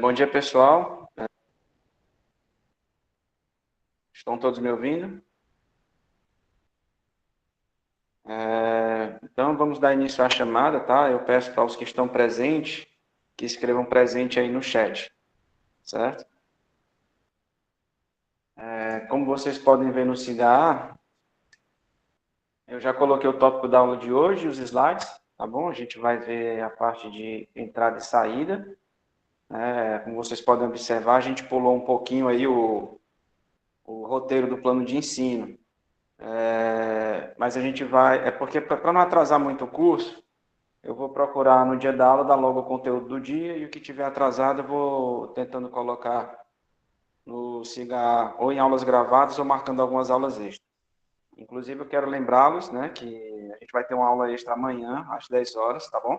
Bom dia, pessoal. Estão todos me ouvindo? Então, vamos dar início à chamada, tá? Eu peço para os que estão presentes que escrevam presente aí no chat, certo? Como vocês podem ver no CIGA, eu já coloquei o tópico da aula de hoje, os slides, tá bom? A gente vai ver a parte de entrada e saída. Como vocês podem observar, a gente pulou um pouquinho aí o roteiro do plano de ensino. Mas a gente vai... É porque, para não atrasar muito o curso, eu vou procurar no dia da aula, dar logo o conteúdo do dia, e o que tiver atrasado eu vou tentando colocar no SIGA ou em aulas gravadas ou marcando algumas aulas extras. Inclusive, eu quero lembrá-los, né, que a gente vai ter uma aula extra amanhã, às 10 horas, tá bom?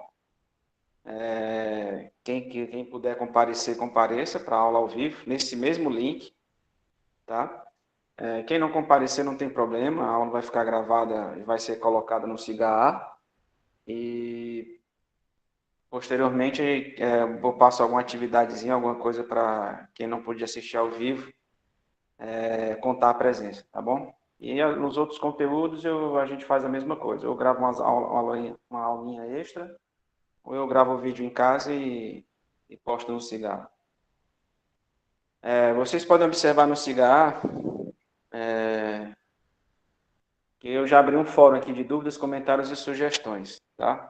Quem puder comparecer, compareça para a aula ao vivo, nesse mesmo link, tá? Quem não comparecer não tem problema, a aula vai ficar gravada e vai ser colocada no SIGA e posteriormente, eu passo alguma atividadezinha, alguma coisa para quem não pôde assistir ao vivo, contar a presença, tá bom? E nos outros conteúdos a gente faz a mesma coisa. Eu gravo uma aulinha extra, ou eu gravo o vídeo em casa e posto no Cigarro. Vocês podem observar no Cigarro que eu já abri um fórum aqui de dúvidas, comentários e sugestões, tá?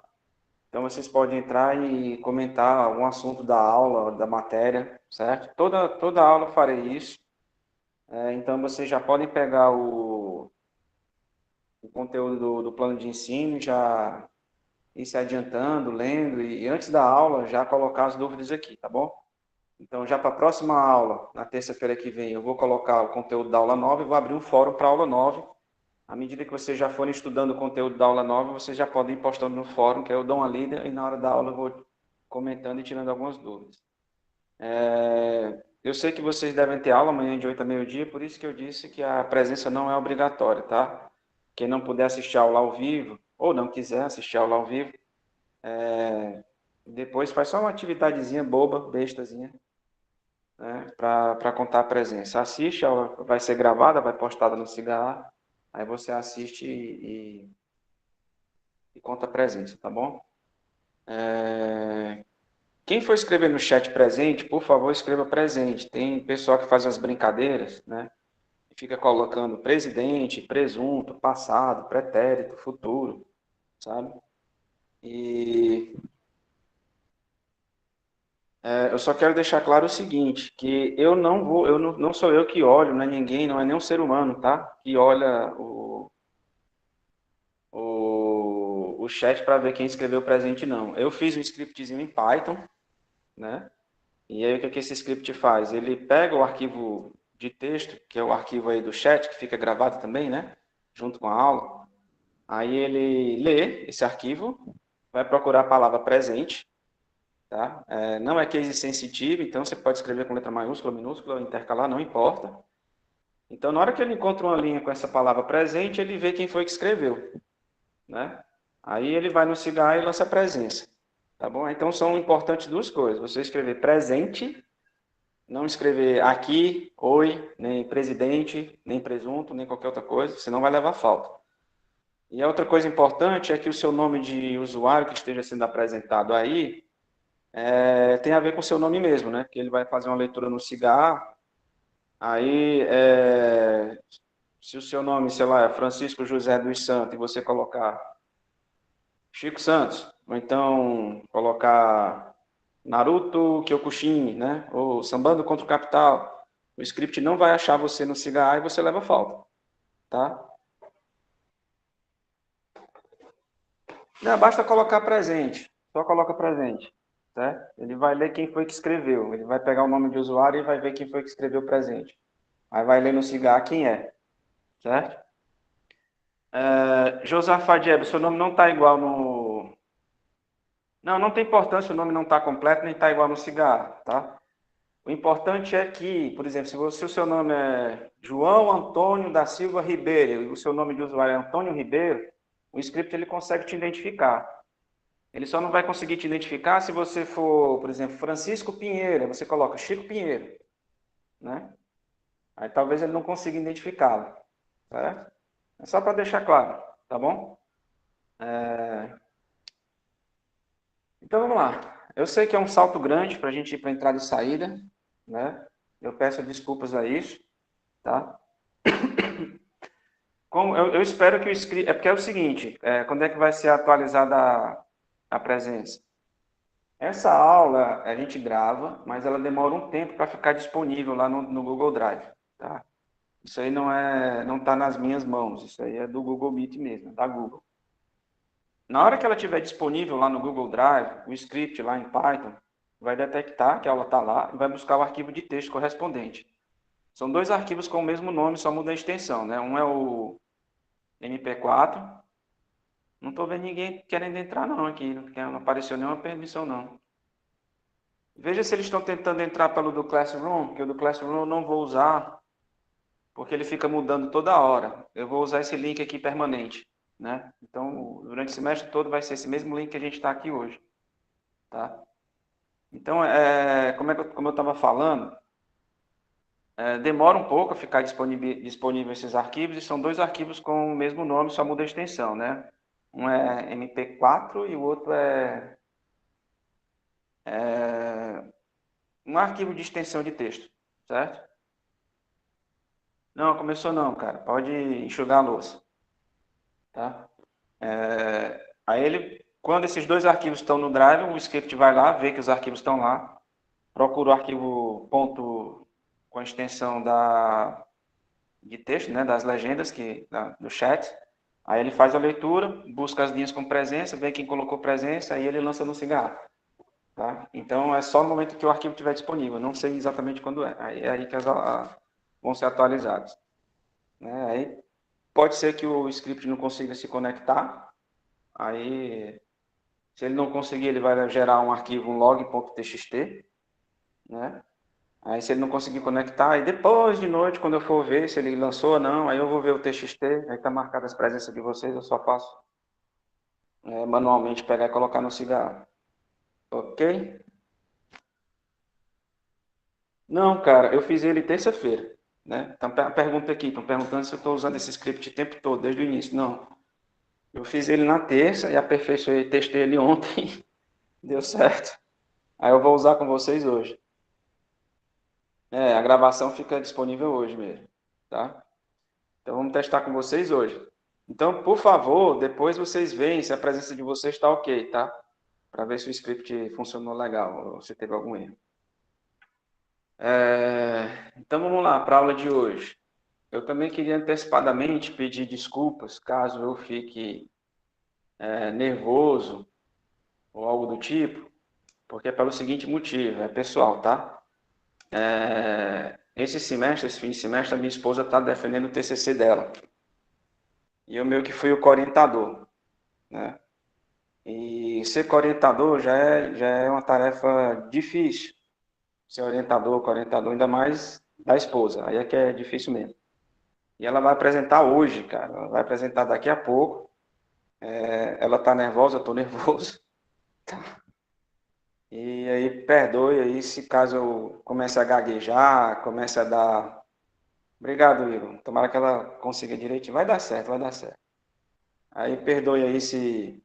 Então, vocês podem entrar e comentar algum assunto da aula, da matéria, certo? Toda aula eu farei isso. Então, vocês já podem pegar o conteúdo do plano de ensino, já ir se adiantando, lendo, e antes da aula já colocar as dúvidas aqui, tá bom? Então, já para a próxima aula, na terça-feira que vem, eu vou colocar o conteúdo da aula 9 e vou abrir um fórum para a aula 9. À medida que vocês já forem estudando o conteúdo da aula 9, vocês já podem ir postando no fórum, que eu dou uma lida e na hora da aula eu vou comentando e tirando algumas dúvidas. Eu sei que vocês devem ter aula amanhã de 8 a meio-dia, por isso que eu disse que a presença não é obrigatória, tá? Quem não puder assistir a aula ao vivo, ou não quiser assistir a aula ao vivo, depois faz só uma atividadezinha boba, bestazinha, né? Para contar a presença. Assiste, a aula vai ser gravada, vai postada no Cigarro, aí você assiste e conta a presença, tá bom? Quem for escrever no chat presente, por favor, escreva presente. Tem pessoal que faz as brincadeiras, né? Fica colocando presidente, presunto, passado, pretérito, futuro, sabe? E eu só quero deixar claro o seguinte, que não sou eu que olho, não é ninguém, não é nem um ser humano, tá? Que olha o chat para ver quem escreveu presente, não. Eu fiz um scriptzinho em Python, né? E aí, o que esse script faz? Ele pega o arquivo de texto, que é o arquivo aí do chat, que fica gravado também, né? Junto com a aula. Aí ele lê esse arquivo, vai procurar a palavra presente, tá? Não é case sensitive, então você pode escrever com letra maiúscula, minúscula, intercalar, não importa. Então, na hora que ele encontra uma linha com essa palavra presente, ele vê quem foi que escreveu, né? Aí ele vai no cigarro e lança a presença, tá bom? Então, são importantes duas coisas. Você escrever presente, não escrever aqui, oi, nem presidente, nem presunto, nem qualquer outra coisa, senão vai levar falta. E a outra coisa importante é que o seu nome de usuário que esteja sendo apresentado aí tem a ver com o seu nome mesmo, né? Que ele vai fazer uma leitura no cigarro, aí se o seu nome, sei lá, é Francisco José dos Santos e você colocar Chico Santos, ou então colocar Naruto Kyokushin, né? Ou Sambando contra o Capital. O script não vai achar você no cigarro e você leva falta, tá? Não, basta colocar presente. Só coloca presente, certo? Ele vai ler quem foi que escreveu. Ele vai pegar o nome de usuário e vai ver quem foi que escreveu o presente. Aí vai ler no cigarro quem é, certo? Josafá Dieb, seu nome não está igual no... Não tem importância, o nome não está completo, nem está igual no cigarro, tá? O importante é que, por exemplo, se o seu nome é João Antônio da Silva Ribeiro e o seu nome de usuário é Antônio Ribeiro, o script ele consegue te identificar, Ele só não vai conseguir te identificar se você for, por exemplo, Francisco Pinheiro, você coloca Chico Pinheiro, né? Aí talvez ele não consiga identificá-lo, certo? É só para deixar claro, tá bom? Então vamos lá. Eu sei que é um salto grande para a gente ir para entrada e saída, né? Eu peço desculpas a isso, tá? Como eu espero que o script. É porque é o seguinte: quando é que vai ser atualizada a presença? Essa aula a gente grava, mas ela demora um tempo para ficar disponível lá no Google Drive, tá? Isso aí não está nas minhas mãos, isso aí é do Google Meet mesmo, da Google. Na hora que ela estiver disponível lá no Google Drive, o script lá em Python vai detectar que a aula está lá e vai buscar o arquivo de texto correspondente. São dois arquivos com o mesmo nome, só muda a extensão, né? Um é o MP4. Não estou vendo ninguém querendo entrar não aqui, não apareceu nenhuma permissão não. Veja se eles estão tentando entrar pelo do Classroom, que o do Classroom eu não vou usar, porque ele fica mudando toda hora. Eu vou usar esse link aqui permanente, né? Então, durante o semestre todo vai ser esse mesmo link que a gente está aqui hoje, tá? Então, como eu estava falando, demora um pouco a ficar disponível esses arquivos, e são dois arquivos com o mesmo nome, só muda a extensão, né? Um é MP4 e o outro é um arquivo de extensão de texto, certo? Não, começou não, cara. Pode enxugar a louça, tá? Aí quando esses dois arquivos estão no Drive, o script vai lá, vê que os arquivos estão lá, procura o arquivo ponto com a extensão de texto, né, das legendas do chat. Aí ele faz a leitura, busca as linhas com presença, vê quem colocou presença, aí ele lança no cigarro. Tá? Então é só no momento que o arquivo estiver disponível, não sei exatamente quando é. Aí é aí que vão ser atualizados. Né? Aí pode ser que o script não consiga se conectar, aí se ele não conseguir, ele vai gerar um arquivo, um log.txt, né? Aí se ele não conseguir conectar, aí depois de noite, quando eu for ver se ele lançou ou não, aí eu vou ver o txt, aí está marcada as presenças de vocês, eu só faço manualmente pegar e colocar no cigarro. Ok? Não, cara, eu fiz ele terça-feira, né? Então, a pergunta aqui, estão perguntando se eu estou usando esse script o tempo todo, desde o início. Não, eu fiz ele na terça e aperfeiçoei, testei ele ontem, deu certo. Aí eu vou usar com vocês hoje. A gravação fica disponível hoje mesmo, tá? Então vamos testar com vocês hoje. Então, por favor, depois vocês veem se a presença de vocês está ok, tá? Para ver se o script funcionou legal, ou se teve algum erro. Então vamos lá, para a aula de hoje. Eu também queria antecipadamente pedir desculpas caso eu fique nervoso ou algo do tipo, porque é pelo seguinte motivo, é pessoal, tá? Esse fim de semestre, a minha esposa está defendendo o TCC dela. E eu meio que fui o orientador, né? E ser orientador já é uma tarefa difícil. Ser orientador, ainda mais da esposa. Aí é que é difícil mesmo. E ela vai apresentar hoje, cara. Ela vai apresentar daqui a pouco. Ela tá nervosa, eu tô nervoso. E aí, perdoe aí se caso eu comece a gaguejar, comece a dar. Obrigado, Igor. Tomara que ela consiga direitinho. Vai dar certo, vai dar certo. Aí, perdoe aí se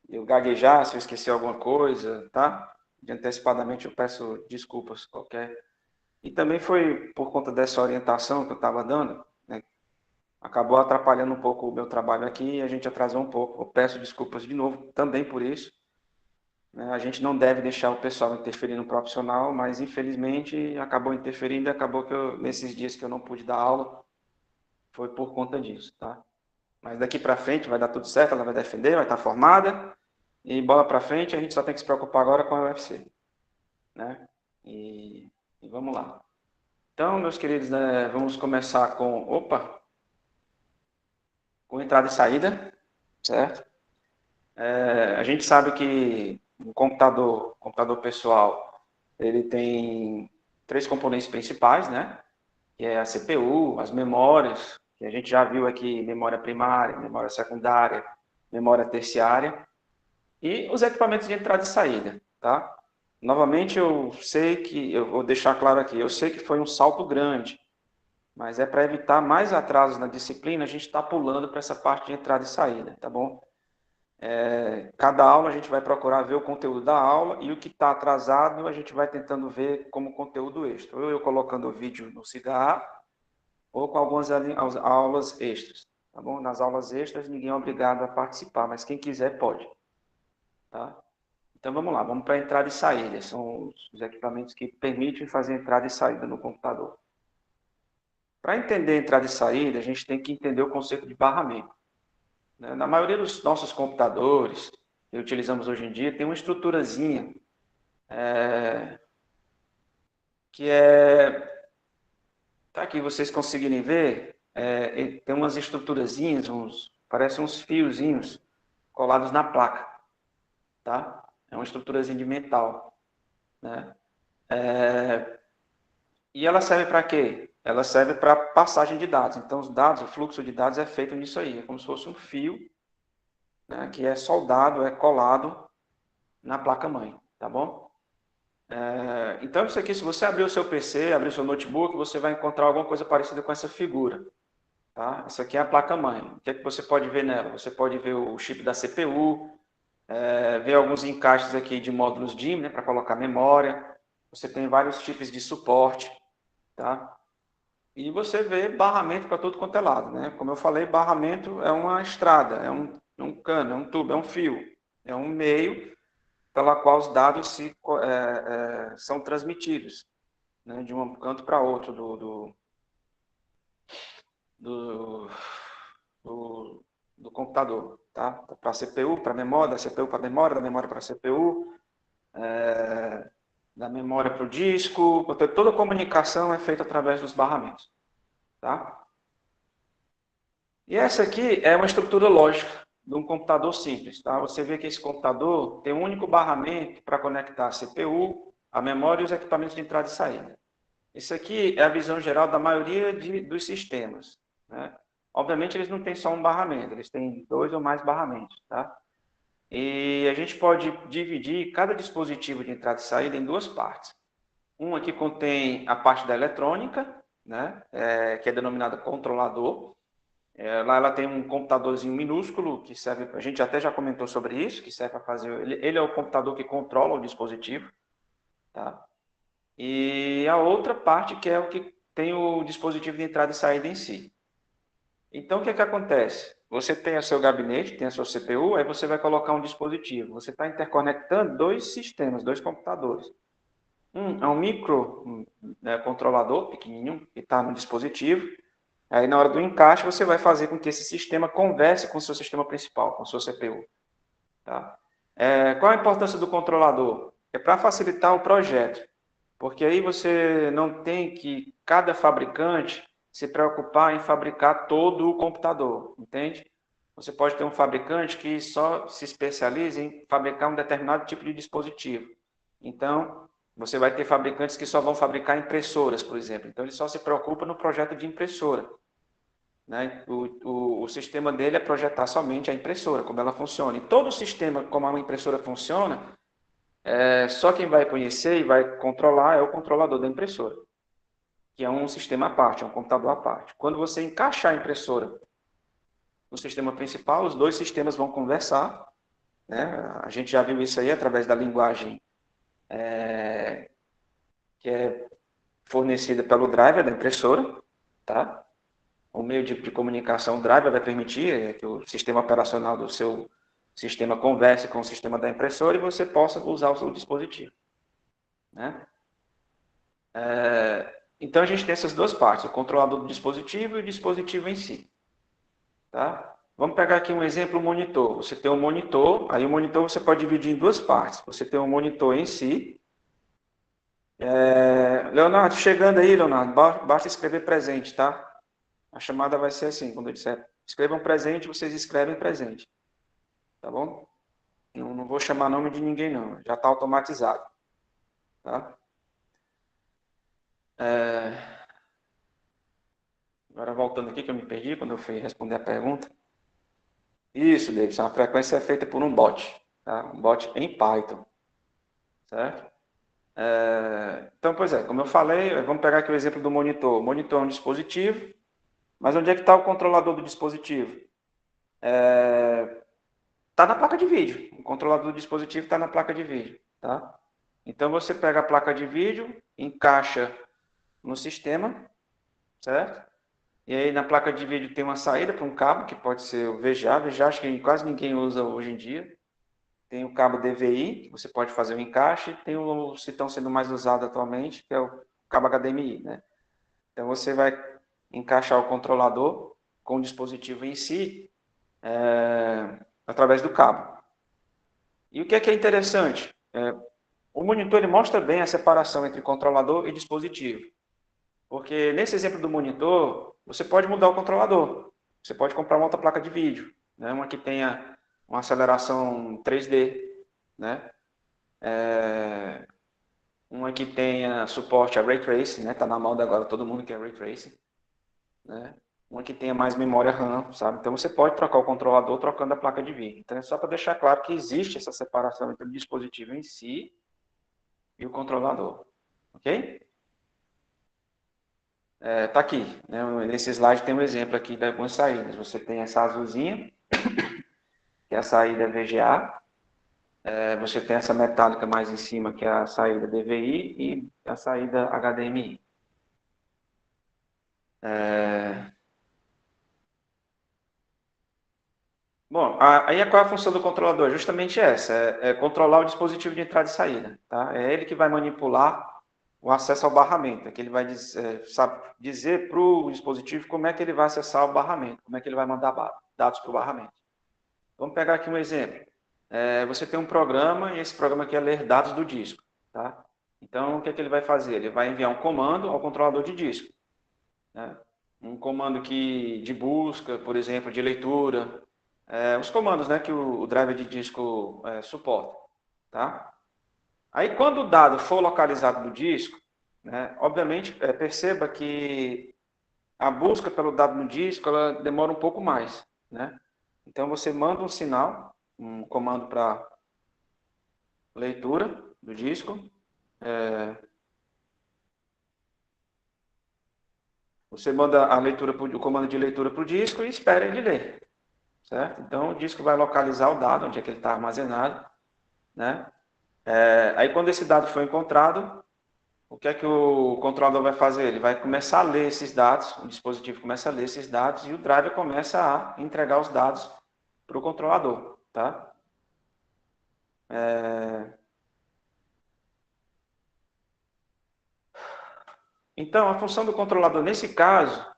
eu gaguejar, se eu esquecer alguma coisa, tá? De antecipadamente eu peço desculpas qualquer. E também foi por conta dessa orientação que eu estava dando, né? Acabou atrapalhando um pouco o meu trabalho aqui e a gente atrasou um pouco. Eu peço desculpas de novo também por isso. Né? A gente não deve deixar o pessoal interferir no profissional, mas infelizmente acabou interferindo e acabou que nesses dias que eu não pude dar aula, foi por conta disso, tá? Mas daqui para frente vai dar tudo certo, ela vai defender, vai estar formada e bola para frente, a gente só tem que se preocupar agora com a UFC, né? E vamos lá. Então, meus queridos, né, vamos começar com entrada e saída, certo? A gente sabe que o computador pessoal, ele tem três componentes principais, né? Que é a CPU, as memórias, que a gente já viu aqui, memória primária, memória secundária, memória terciária. E os equipamentos de entrada e saída, tá? Novamente, eu vou deixar claro aqui, eu sei que foi um salto grande, mas é para evitar mais atrasos na disciplina, a gente está pulando para essa parte de entrada e saída, tá bom? Cada aula a gente vai procurar ver o conteúdo da aula e o que está atrasado a gente vai tentando ver como conteúdo extra. Ou eu colocando o vídeo no Cigar, ou com algumas aulas extras, tá bom? Nas aulas extras ninguém é obrigado a participar, mas quem quiser pode, tá? Então vamos lá, vamos para entrada e saída. São os equipamentos que permitem fazer entrada e saída no computador. Para entender entrada e saída, a gente tem que entender o conceito de barramento. Na maioria dos nossos computadores que utilizamos hoje em dia, tem uma estruturazinha que é... Tá aqui, vocês conseguirem ver, tem umas estruturazinhas, parecem uns fiozinhos colados na placa, tá? É uma estruturazinha de metal, né? E ela serve para quê? Ela serve para passagem de dados. Então, os dados, o fluxo de dados é feito nisso aí. É como se fosse um fio, né, que é soldado, é colado na placa-mãe, tá bom? Então, isso aqui, se você abrir o seu PC, abrir o seu notebook, você vai encontrar alguma coisa parecida com essa figura, tá? Isso aqui é a placa-mãe. O que é que você pode ver nela? Você pode ver o chip da CPU, ver alguns encaixes aqui de módulos DIMM, né, para colocar memória. Você tem vários tipos de suporte, tá? E você vê barramento para todo quanto é lado, né? Como eu falei, barramento é uma estrada, é um cano, é um tubo, é um fio, é um meio pela qual os dados são transmitidos, né? De um canto para outro do, do, do computador, tá? Para a CPU, para a memória, da CPU para a memória, da memória para a CPU, da memória para o disco, toda a comunicação é feita através dos barramentos, tá? E essa aqui é uma estrutura lógica de um computador simples, tá? Você vê que esse computador tem um único barramento para conectar a CPU, a memória e os equipamentos de entrada e saída. Isso aqui é a visão geral da maioria dos sistemas, né? Obviamente, eles não têm só um barramento, eles têm 2 ou mais barramentos, tá? E a gente pode dividir cada dispositivo de entrada e saída em 2 partes. Uma que contém a parte da eletrônica, né? Que é denominada controlador. Lá ela tem um computadorzinho minúsculo que serve, a gente até já comentou sobre isso, que serve para fazer, ele é o computador que controla o dispositivo, tá? E a outra parte que é o que tem o dispositivo de entrada e saída em si. Então, o que é que acontece? Você tem o seu gabinete, tem a sua CPU, aí você vai colocar um dispositivo. Você está interconectando 2 sistemas, 2 computadores. É um micro, né, controlador pequenininho que está no dispositivo. Aí, na hora do encaixe, você vai fazer com que esse sistema converse com o seu sistema principal, com o seu CPU. Tá? Qual a importância do controlador? É para facilitar o projeto, porque aí você não tem que, cada fabricante, se preocupar em fabricar todo o computador, entende? Você pode ter um fabricante que só se especializa em fabricar um determinado tipo de dispositivo. Então, você vai ter fabricantes que só vão fabricar impressoras, por exemplo. Então, ele só se preocupa no projeto de impressora, né? O sistema dele é projetar somente a impressora, como ela funciona. E todo o sistema, como a impressora funciona, só quem vai conhecer e vai controlar é o controlador da impressora, que é um sistema à parte, é um computador à parte. Quando você encaixar a impressora no sistema principal, os 2 sistemas vão conversar, né? A gente já viu isso aí através da linguagem que é fornecida pelo driver da impressora, tá? O meio de comunicação, o driver vai permitir que o sistema operacional do seu sistema converse com o sistema da impressora e você possa usar o seu dispositivo, né? Então, a gente tem essas 2 partes, o controlador do dispositivo e o dispositivo em si, tá? Vamos pegar aqui um exemplo, o monitor. Você tem um monitor, aí o monitor você pode dividir em 2 partes. Você tem o monitor em si. Leonardo, chegando aí, Leonardo, basta escrever presente, tá? A chamada vai ser assim, quando eu disser escrevam presente, vocês escrevem presente, tá bom? Não vou chamar nome de ninguém, não. Já está automatizado, tá? Agora, voltando aqui, que eu me perdi quando eu fui responder a pergunta. Isso, Davidson, a frequência é feita por um bot. tá? Um bot em Python, certo? Então, pois é, como eu falei, vamos pegar aqui o exemplo do monitor. O monitor é um dispositivo, mas onde é que está o controlador do dispositivo? Está na placa de vídeo. O controlador do dispositivo está na placa de vídeo, tá? Então, você pega a placa de vídeo, encaixa no sistema, certo? E aí, na placa de vídeo tem uma saída para um cabo, que pode ser o VGA. VGA acho que quase ninguém usa hoje em dia. Tem o cabo DVI, que você pode fazer o encaixe. Tem os que estão sendo mais usados atualmente, que é o cabo HDMI, né? Então, você vai encaixar o controlador com o dispositivo em si, através do cabo. E o que é interessante? O monitor ele mostra bem a separação entre controlador e dispositivo. Porque nesse exemplo do monitor, você pode mudar o controlador. Você pode comprar uma outra placa de vídeo, né? Uma que tenha uma aceleração 3D, né? Uma que tenha suporte a Ray Tracing, né? Tá na moda agora, todo mundo quer Ray Tracing, né? Uma que tenha mais memória RAM, sabe? Então você pode trocar o controlador trocando a placa de vídeo. Então é só para deixar claro que existe essa separação entre o dispositivo em si e o controlador, ok? Tá aqui, né? Nesse slide tem um exemplo aqui de algumas saídas. Você tem essa azulzinha, que é a saída VGA. Você tem essa metálica mais em cima, que é a saída DVI e a saída HDMI. Bom, aí qual é a função do controlador? Justamente essa, é controlar o dispositivo de entrada e saída. Tá? É ele que vai manipular o acesso ao barramento, é que ele vai dizer para o dispositivo como é que ele vai acessar o barramento, como é que ele vai mandar dados para o barramento. Vamos pegar aqui um exemplo. Você tem um programa e esse programa quer ler dados do disco. Tá? Então, o que ele vai fazer? Ele vai enviar um comando ao controlador de disco. Né? Um comando de busca, por exemplo, de leitura, os comandos, né, que o driver de disco suporta. Tá? Aí, quando o dado for localizado no disco, né, obviamente, perceba que a busca pelo dado no disco ela demora um pouco mais. Né? Então, você manda um sinal, um comando para leitura do disco. Você manda o comando de leitura para o disco e espera ele ler. Certo? Então, o disco vai localizar o dado, onde é que ele está armazenado. Né? Aí, quando esse dado for encontrado, o que é que o controlador vai fazer? Ele vai começar a ler esses dados, o dispositivo começa a ler esses dados e o driver começa a entregar os dados para o controlador. Tá? Então, a função do controlador, nesse caso,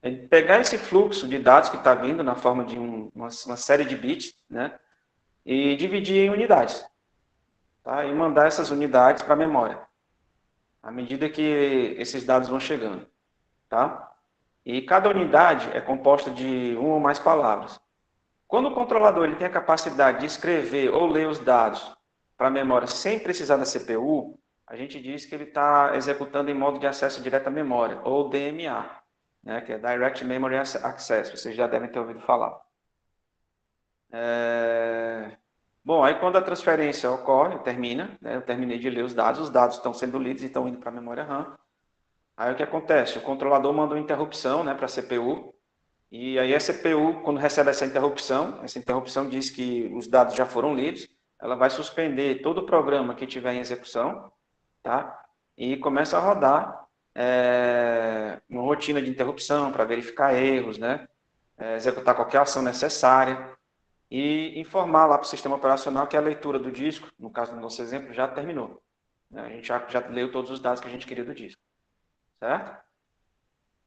é pegar esse fluxo de dados que está vindo na forma de uma série de bits, né? E dividir em unidades. Tá? E mandar essas unidades para a memória, à medida que esses dados vão chegando. Tá? E cada unidade é composta de uma ou mais palavras. Quando o controlador ele tem a capacidade de escrever ou ler os dados para a memória sem precisar da CPU, a gente diz que ele está executando em modo de acesso direto à memória, ou DMA, né, que é Direct Memory Access, vocês já devem ter ouvido falar. Bom, aí quando a transferência ocorre, termina, né, eu terminei de ler os dados estão sendo lidos e estão indo para a memória RAM. Aí o que acontece? O controlador manda uma interrupção, né, para a CPU, e aí a CPU, quando recebe essa interrupção diz que os dados já foram lidos, ela vai suspender todo o programa que tiver em execução, tá? E começa a rodar uma rotina de interrupção para verificar erros, né? Executar qualquer ação necessária e informar lá para o sistema operacional que a leitura do disco, no caso do nosso exemplo, já terminou. Né? A gente já leu todos os dados que a gente queria do disco, certo?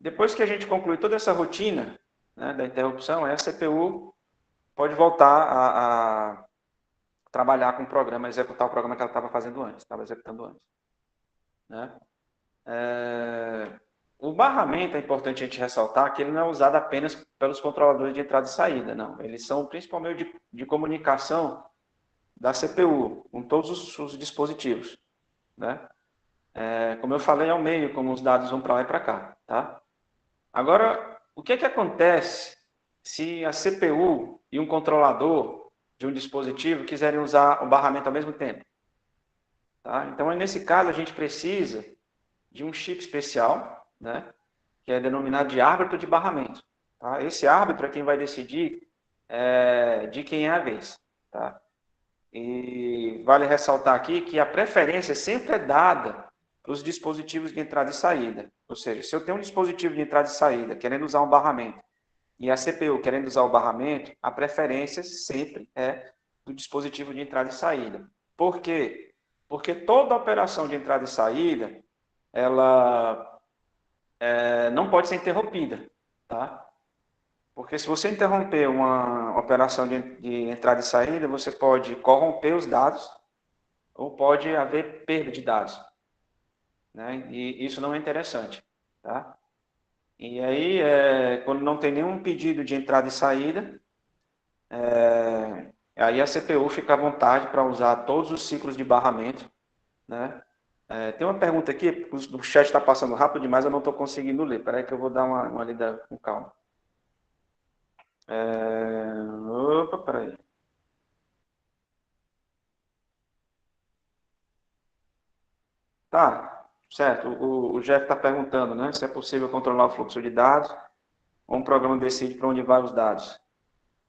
Depois que a gente conclui toda essa rotina, né, da interrupção, a CPU pode voltar a trabalhar com o programa, executar o programa que ela estava fazendo antes, estava executando antes. Né? O barramento é importante a gente ressaltar que ele não é usado apenas pelos controladores de entrada e saída, não. Eles são principalmente de comunicação da CPU com todos os dispositivos. Né? Como eu falei, é o meio como os dados vão para lá e para cá. Tá? Agora, o que acontece se a CPU e um controlador de um dispositivo e quiserem usar o barramento ao mesmo tempo. Tá? Então, nesse caso, a gente precisa de um chip especial, né, que é denominado de árbitro de barramento. Tá? Esse árbitro é quem vai decidir de quem é a vez. Tá? E vale ressaltar aqui que a preferência sempre é dada para os dispositivos de entrada e saída. Ou seja, se eu tenho um dispositivo de entrada e saída querendo usar um barramento e a CPU querendo usar o barramento, a preferência sempre é do dispositivo de entrada e saída. Por quê? Porque toda operação de entrada e saída, ela não pode ser interrompida, tá? Porque se você interromper uma operação de entrada e saída, você pode corromper os dados ou pode haver perda de dados, né? E isso não é interessante, tá? E aí, quando não tem nenhum pedido de entrada e saída, aí a CPU fica à vontade para usar todos os ciclos de barramento, né? Tem uma pergunta aqui, o chat está passando rápido demais, eu não estou conseguindo ler. Espera aí que eu vou dar uma lida com calma. Opa, peraí. Tá, certo. O Jeff está perguntando, né, se é possível controlar o fluxo de dados ou um programa decide para onde vai os dados.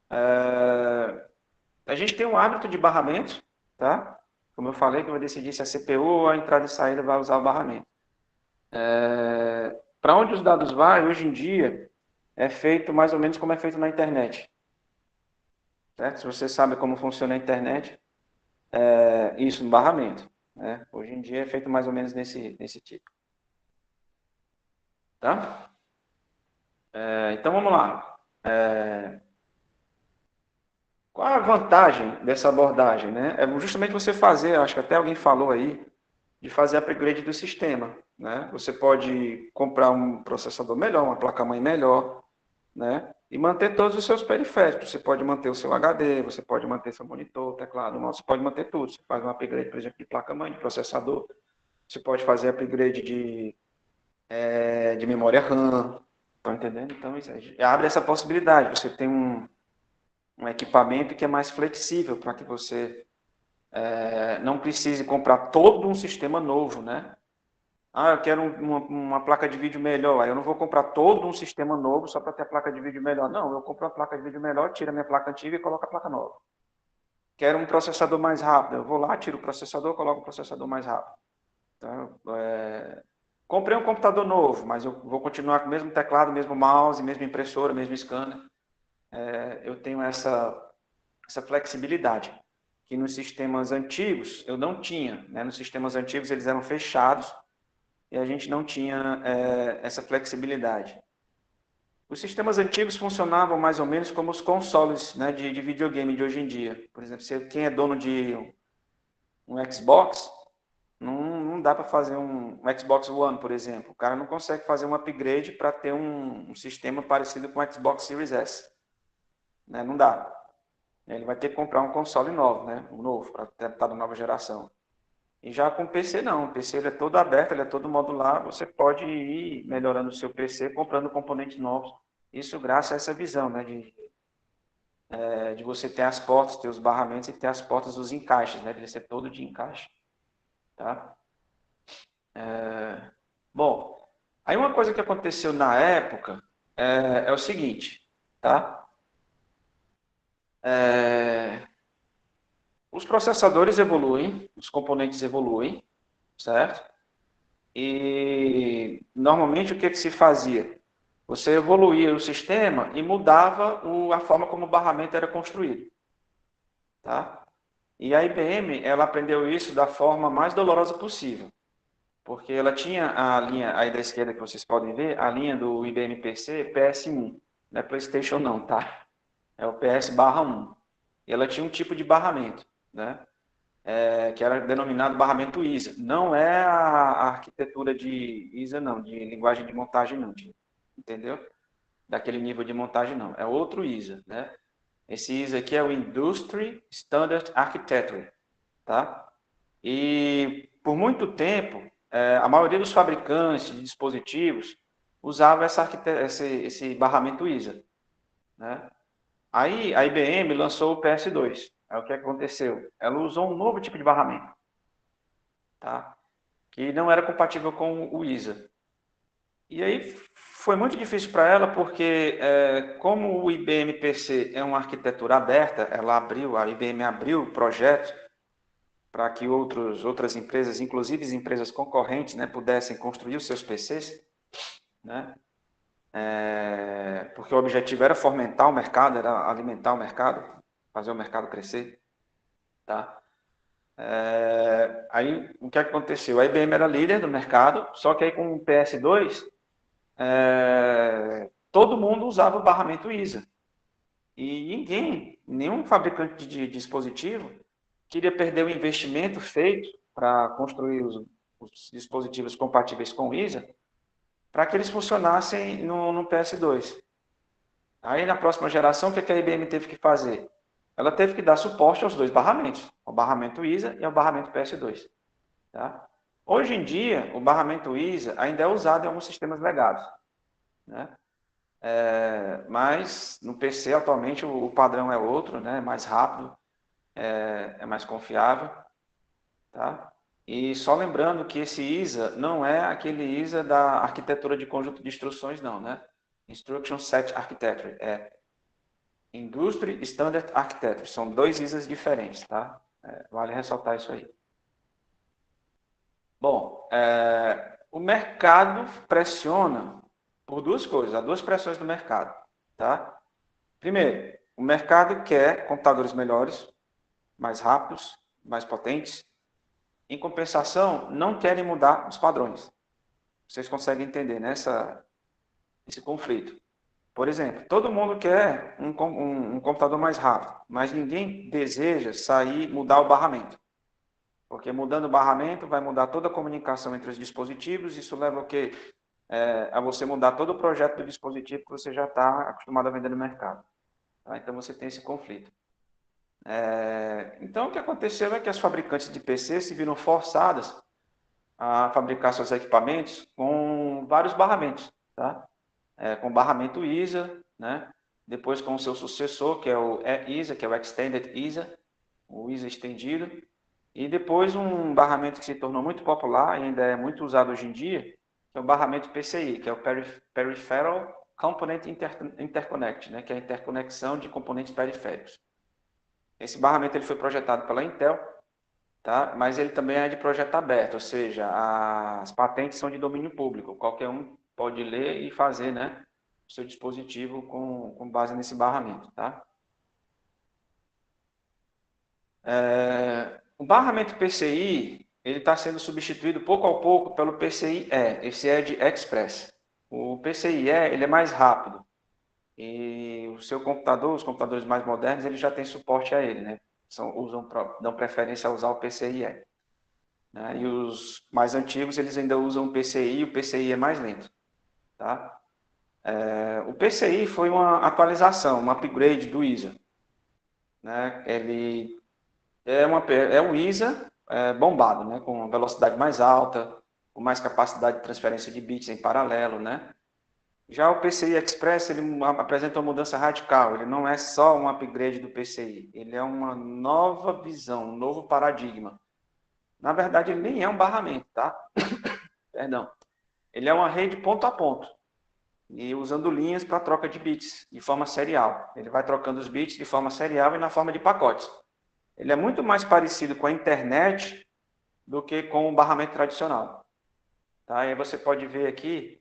A gente tem um hábito de barramento, tá? Como eu falei, que vai decidir se a CPU ou a entrada e saída vai usar o barramento. Para onde os dados vão, hoje em dia, é feito mais ou menos como é feito na internet. Certo? Se você sabe como funciona a internet, isso no barramento. Né? Hoje em dia é feito mais ou menos nesse tipo. Tá? Então vamos lá. Qual a vantagem dessa abordagem? Né? É justamente você fazer, acho que até alguém falou aí, de fazer upgrade do sistema. Né? Você pode comprar um processador melhor, uma placa-mãe melhor, né? E manter todos os seus periféricos. Você pode manter o seu HD, você pode manter seu monitor, teclado, mouse, você pode manter tudo. Você faz um upgrade, por exemplo, de placa-mãe, de processador. Você pode fazer upgrade de memória RAM. Tá entendendo? Então, isso abre essa possibilidade. Você tem um equipamento que é mais flexível para que você não precise comprar todo um sistema novo, né? Ah, eu quero uma placa de vídeo melhor. Aí eu não vou comprar todo um sistema novo só para ter a placa de vídeo melhor. Não, eu compro a placa de vídeo melhor, tiro a minha placa antiga e coloco a placa nova. Quero um processador mais rápido. Eu vou lá, tiro o processador, coloco o processador mais rápido. Então, comprei um computador novo, mas eu vou continuar com o mesmo teclado, mesmo mouse, mesma impressora, mesmo scanner. Eu tenho essa flexibilidade que nos sistemas antigos eu não tinha. Né? Nos sistemas antigos eles eram fechados e a gente não tinha essa flexibilidade. Os sistemas antigos funcionavam mais ou menos como os consoles, né, de videogame de hoje em dia. Por exemplo, quem é dono de um Xbox, não dá para fazer um Xbox One, por exemplo. O cara não consegue fazer um upgrade para ter um sistema parecido com o Xbox Series S. Né? Não dá. Ele vai ter que comprar um console novo, né? Um novo, para estar da nova geração. E já com o PC não, o PC ele é todo aberto, ele é todo modular, você pode ir melhorando o seu PC, comprando componentes novos. Isso graças a essa visão, né, de você ter as portas, ter os barramentos e ter as portas dos encaixes, né, de ele ser todo de encaixe. Tá? Bom, aí uma coisa que aconteceu na época é o seguinte, tá? Os processadores evoluem, os componentes evoluem, certo? E normalmente o que se fazia? Você evoluía o sistema e mudava a forma como o barramento era construído. Tá? E a IBM, ela aprendeu isso da forma mais dolorosa possível. Porque ela tinha a linha aí da esquerda que vocês podem ver, a linha do IBM PC PS1. Não é PlayStation não, tá? É o PS/1. E ela tinha um tipo de barramento, né? Que era denominado barramento ISA. Não é a arquitetura de ISA, não, de linguagem de montagem, não, entendeu? Daquele nível de montagem, não. É outro ISA, né? Esse ISA aqui é o Industry Standard Architecture, tá? E por muito tempo, a maioria dos fabricantes de dispositivos usava esse barramento ISA, né? Aí a IBM lançou o PS2, Aí o que aconteceu? Ela usou um novo tipo de barramento, tá? Que não era compatível com o ISA. E aí foi muito difícil para ela, porque como o IBM PC é uma arquitetura aberta, a IBM abriu projetos para que outras empresas, inclusive as empresas concorrentes, né, pudessem construir os seus PCs, né? Porque o objetivo era fomentar o mercado, era alimentar o mercado, fazer o mercado crescer, tá? Aí o que aconteceu? A IBM era líder do mercado, só que aí com o PS2 todo mundo usava o barramento ISA. E nenhum fabricante de dispositivo queria perder o investimento feito para construir os dispositivos compatíveis com o ISA, para que eles funcionassem no PS2. Aí na próxima geração, o que a IBM teve que fazer? Ela teve que dar suporte aos dois barramentos, ao barramento ISA e ao barramento PS2. Tá? Hoje em dia, o barramento ISA ainda é usado em alguns sistemas legados, né? Mas no PC atualmente o padrão é outro, né? É mais rápido, é mais confiável, tá? E só lembrando que esse ISA não é aquele ISA da arquitetura de conjunto de instruções, não, né? Instruction Set Architecture, é Industry Standard Architecture, são dois ISAs diferentes, tá? Vale ressaltar isso aí. Bom, o mercado pressiona por duas coisas, há duas pressões do mercado, tá? Primeiro, o mercado quer computadores melhores, mais rápidos, mais potentes. Em compensação, não querem mudar os padrões. Vocês conseguem entender, né, esse conflito. Por exemplo, todo mundo quer um computador mais rápido, mas ninguém deseja mudar o barramento. Porque mudando o barramento vai mudar toda a comunicação entre os dispositivos, isso leva a você mudar todo o projeto do dispositivo que você já está acostumado a vender no mercado. Tá? Então você tem esse conflito. Então o que aconteceu é que as fabricantes de PC se viram forçadas a fabricar seus equipamentos com vários barramentos, tá? Com barramento ISA, né? Depois com o seu sucessor, que é o EISA, que é o Extended ISA, o ISA estendido, e depois um barramento que se tornou muito popular e ainda é muito usado hoje em dia, que é o barramento PCI, que é o Peripheral Component Interconnect, né? Que é a interconexão de componentes periféricos. Esse barramento ele foi projetado pela Intel, tá? Mas ele também é de projeto aberto, ou seja, as patentes são de domínio público. Qualquer um pode ler e fazer, né, o seu dispositivo com base nesse barramento. Tá? O barramento PCI ele está sendo substituído pouco a pouco pelo PCIe, esse é de Express. O PCIe ele é mais rápido e o seu computador, os computadores mais modernos, ele já tem suporte a ele, né? Dão preferência a usar o PCIe. Né? E os mais antigos, eles ainda usam o PCI, o PCI é mais lento. Tá? O PCI foi uma atualização, um upgrade do ISA. Né? Ele é um ISA bombado, né? Com velocidade mais alta, com mais capacidade de transferência de bits em paralelo. Né? Já o PCI Express, ele apresenta uma mudança radical, ele não é só um upgrade do PCI, ele é uma nova visão, um novo paradigma. Na verdade, ele nem é um barramento, tá? Perdão. Ele é uma rede ponto a ponto e usando linhas para troca de bits de forma serial. Ele vai trocando os bits de forma serial e na forma de pacotes. Ele é muito mais parecido com a internet do que com o barramento tradicional. Tá? E aí você pode ver aqui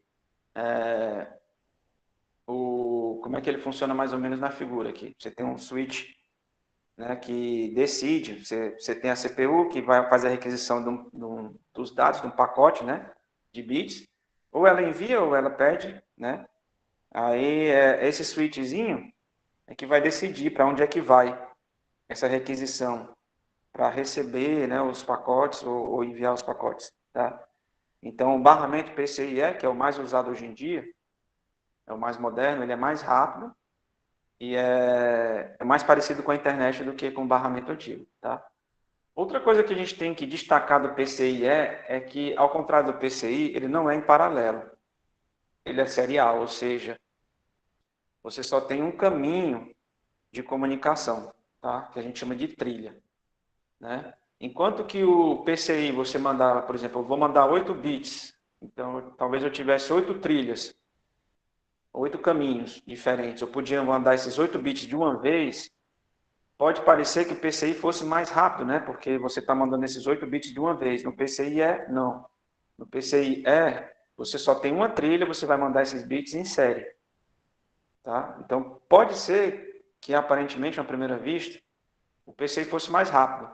como é que ele funciona mais ou menos na figura aqui. Você tem um switch, né, que decide, você tem a CPU que vai fazer a requisição dos dados de um pacote, né, de bits, ou ela envia ou ela pede, né? Aí esse switchzinho é que vai decidir para onde é que vai essa requisição para receber, né, os pacotes ou enviar os pacotes, tá? Então o barramento PCIe, que é o mais usado hoje em dia, é o mais moderno, ele é mais rápido e é mais parecido com a internet do que com o barramento antigo, tá? Outra coisa que a gente tem que destacar do PCIe é que, ao contrário do PCI, ele não é em paralelo. Ele é serial, ou seja, você só tem um caminho de comunicação. tá? Que a gente chama de trilha, né? Enquanto que o PCI você mandava, por exemplo, eu vou mandar 8 bits, então talvez eu tivesse 8 trilhas, 8 caminhos diferentes, eu podia mandar esses 8 bits de uma vez. Pode parecer que o PCI fosse mais rápido, né? Porque você está mandando esses 8 bits de uma vez. No PCI não. No PCI você só tem uma trilha, você vai mandar esses bits em série. Tá? Então, pode ser que aparentemente, à primeira vista, o PCI fosse mais rápido.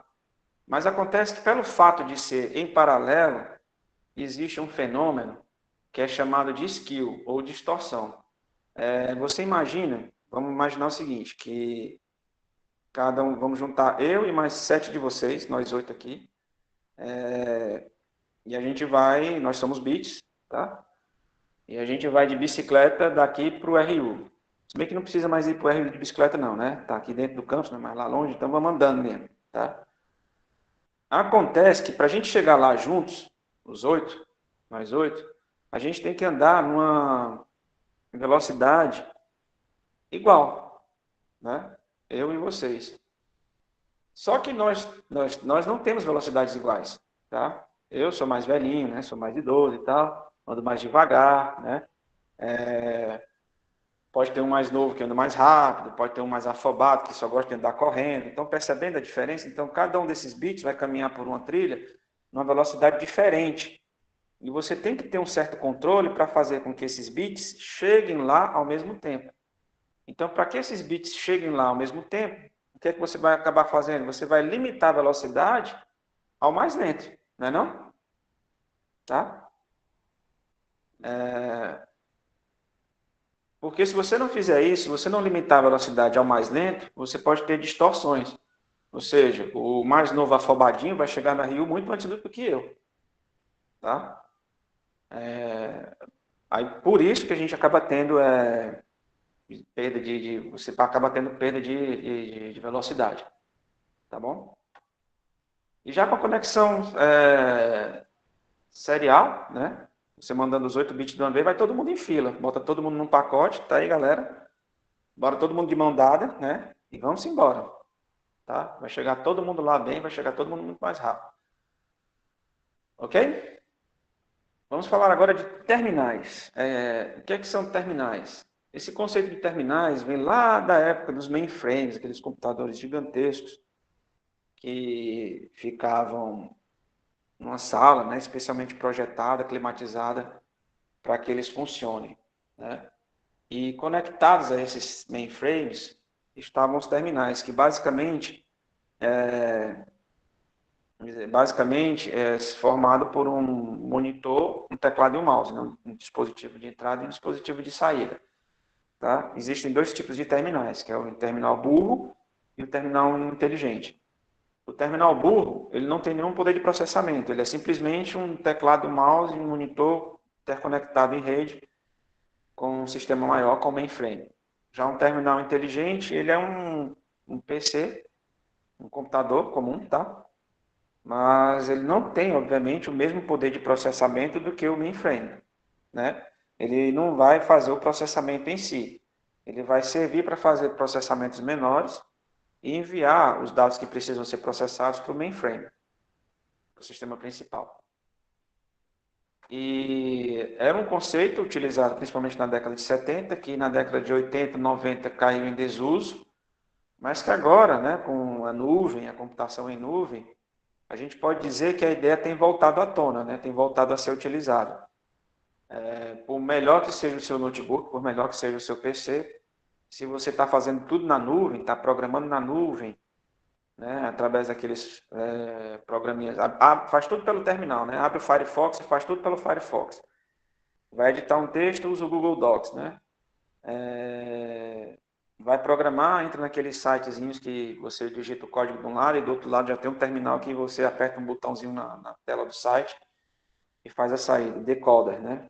Mas acontece que pelo fato de ser em paralelo, existe um fenômeno que é chamado de skew, ou distorção. Você imagina, vamos imaginar o seguinte, que cada um, vamos juntar eu e mais 7 de vocês, nós 8 aqui, e a gente vai, nós somos bits, tá? E a gente vai de bicicleta daqui para o RU. Se bem que não precisa mais ir para o RU de bicicleta não, né? Tá aqui dentro do campus, não é mais lá longe, então vamos andando mesmo, tá? Acontece que para a gente chegar lá juntos, os 8, nós 8, a gente tem que andar numa velocidade igual, né? Eu e vocês. Só que nós não temos velocidades iguais, tá? Eu sou mais velhinho, né? Sou mais idoso e tal, ando mais devagar, né? Pode ter um mais novo que anda mais rápido, pode ter um mais afobado que só gosta de andar correndo. Então, percebendo a diferença, então cada um desses bits vai caminhar por uma trilha numa velocidade diferente. E você tem que ter um certo controle para fazer com que esses bits cheguem lá ao mesmo tempo. Então, para que esses bits cheguem lá ao mesmo tempo, o que é que você vai acabar fazendo? Você vai limitar a velocidade ao mais lento, não é não? Tá? Porque se você não fizer isso, se você não limitar a velocidade ao mais lento, você pode ter distorções. Ou seja, o mais novo afobadinho vai chegar na Rio muito antes do que eu. Tá? Aí, por isso que a gente acaba tendo perda você acaba tendo perda de velocidade. Tá bom? E já com a conexão serial, né? Você mandando os 8 bits de uma vez, vai todo mundo em fila. Bota todo mundo num pacote, tá aí, galera? Bora todo mundo de mão dada, né? E vamos embora. Tá? Vai chegar todo mundo lá bem, vai chegar todo mundo muito mais rápido. Ok? Vamos falar agora de terminais. O que são terminais? Esse conceito de terminais vem lá da época dos mainframes, aqueles computadores gigantescos que ficavam numa sala, né, especialmente projetada, climatizada, para que eles funcionem. Né? E conectados a esses mainframes estavam os terminais, que basicamente é formado por um monitor, um teclado e um mouse, né? Um dispositivo de entrada e um dispositivo de saída. Tá? Existem dois tipos de terminais, que é o terminal burro e o terminal inteligente. O terminal burro, ele não tem nenhum poder de processamento, ele é simplesmente um teclado, mouse e um monitor interconectado em rede com um sistema maior, com o mainframe. Já um terminal inteligente, ele é um PC, um computador comum, tá? Mas ele não tem, obviamente, o mesmo poder de processamento do que o mainframe, né? Ele não vai fazer o processamento em si. Ele vai servir para fazer processamentos menores e enviar os dados que precisam ser processados para o mainframe, para o sistema principal. E era um conceito utilizado principalmente na década de 70, que na década de 80, 90 caiu em desuso, mas que agora, né, com a nuvem, a computação em nuvem, a gente pode dizer que a ideia tem voltado à tona, né, tem voltado a ser utilizada. Por melhor que seja o seu notebook, por melhor que seja o seu PC, se você está fazendo tudo na nuvem, está programando na nuvem, né, através daqueles programinhas, faz tudo pelo terminal, né, abre o Firefox e faz tudo pelo Firefox. Vai editar um texto, usa o Google Docs, né? Vai programar, entra naqueles sitezinhos que você digita o código de um lado e do outro lado já tem um terminal que você aperta um botãozinho na tela do site e faz a saída, decoder, né?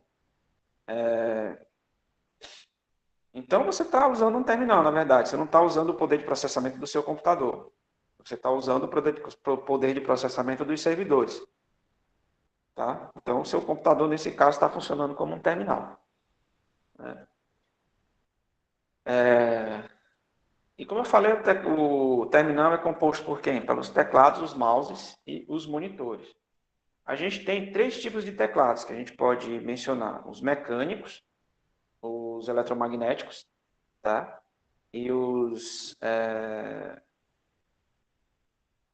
Então você está usando um terminal, na verdade. Você não está usando o poder de processamento do seu computador. Você está usando o poder de processamento dos servidores. Tá? Então o seu computador, nesse caso, está funcionando como um terminal. Né? E como eu falei, o terminal é composto por quem? Pelos teclados, os mouses e os monitores. A gente tem três tipos de teclados que a gente pode mencionar: os mecânicos, os eletromagnéticos, tá? E os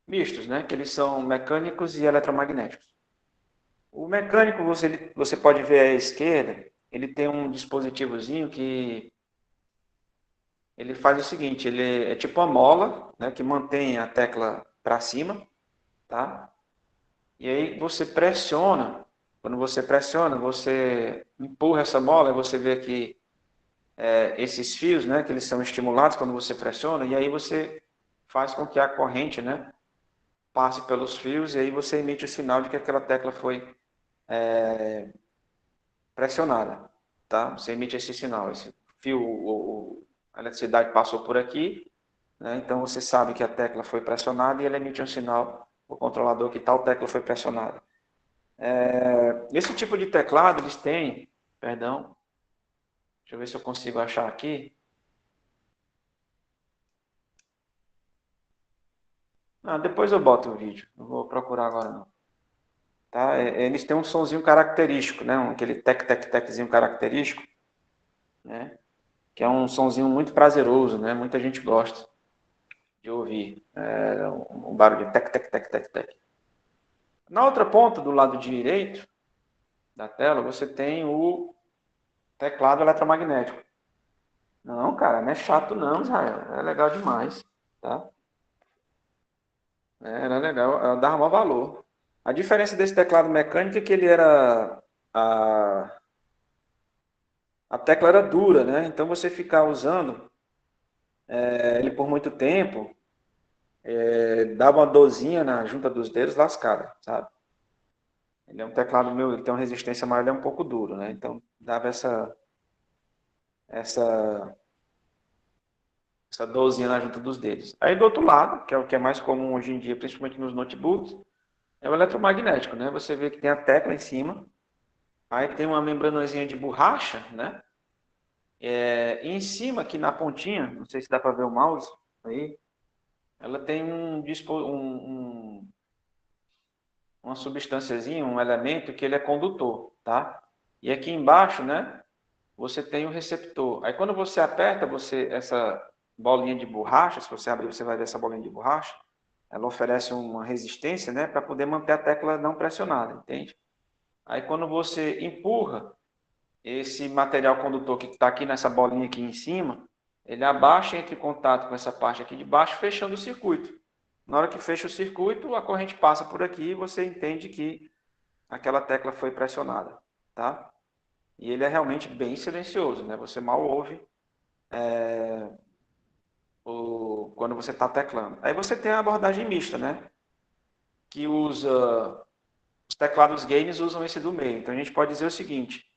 mistos, né? Que eles são mecânicos e eletromagnéticos. O mecânico, você pode ver à esquerda, ele tem um dispositivozinho que ele faz o seguinte: ele é tipo uma mola, né? Que mantém a tecla para cima, tá? E aí você pressiona. Quando você pressiona, você empurra essa mola e você vê que esses fios, né, que eles são estimulados quando você pressiona, e aí você faz com que a corrente, né, passe pelos fios, e aí você emite o sinal de que aquela tecla foi pressionada, tá? Você emite esse sinal, esse fio, a eletricidade passou por aqui, né, então você sabe que a tecla foi pressionada e ele emite um sinal para o controlador que tal tecla foi pressionada. Esse tipo de teclado eles têm, perdão, deixa eu ver se eu consigo achar aqui. Ah, depois eu boto o vídeo, não vou procurar agora não. Tá? Eles têm um sonzinho característico, né? Aquele tec-tec-teczinho característico, né? Que é um sonzinho muito prazeroso, né? Muita gente gosta de ouvir um barulho de tec-tec-tec-tec-tec. Na outra ponta, do lado direito da tela, você tem o teclado eletromagnético. Não, cara, não é chato não, Israel. É legal demais, tá? Era legal, eu dava maior valor. A diferença desse teclado mecânico é que ele era a, a tecla era dura, né? Então você ficar usando ele por muito tempo, dava uma dorzinha na junta dos dedos lascada, sabe? Ele é um teclado meu, ele tem uma resistência maior, ele é um pouco duro, né? Então dava essa, essa dorzinha na junta dos dedos. Aí do outro lado, que é o que é mais comum hoje em dia, principalmente nos notebooks, é o eletromagnético, né? Você vê que tem a tecla em cima, aí tem uma membranazinha de borracha, né? E em cima, aqui na pontinha, não sei se dá para ver o mouse aí, ela tem uma substânciazinha, um elemento que ele é condutor, tá? E aqui embaixo, né, você tem o receptor. Aí quando você aperta, essa bolinha de borracha, se você abrir, você vai ver essa bolinha de borracha, ela oferece uma resistência, né, para poder manter a tecla não pressionada, entende? Aí quando você empurra esse material condutor que está aqui nessa bolinha aqui em cima, ele abaixa e entra em contato com essa parte aqui de baixo, fechando o circuito. Na hora que fecha o circuito, a corrente passa por aqui e você entende que aquela tecla foi pressionada, tá? E ele é realmente bem silencioso, né? Você mal ouve quando você está teclando. Aí você tem a abordagem mista, né? Que usa os teclados games usam esse do meio. Então a gente pode dizer o seguinte: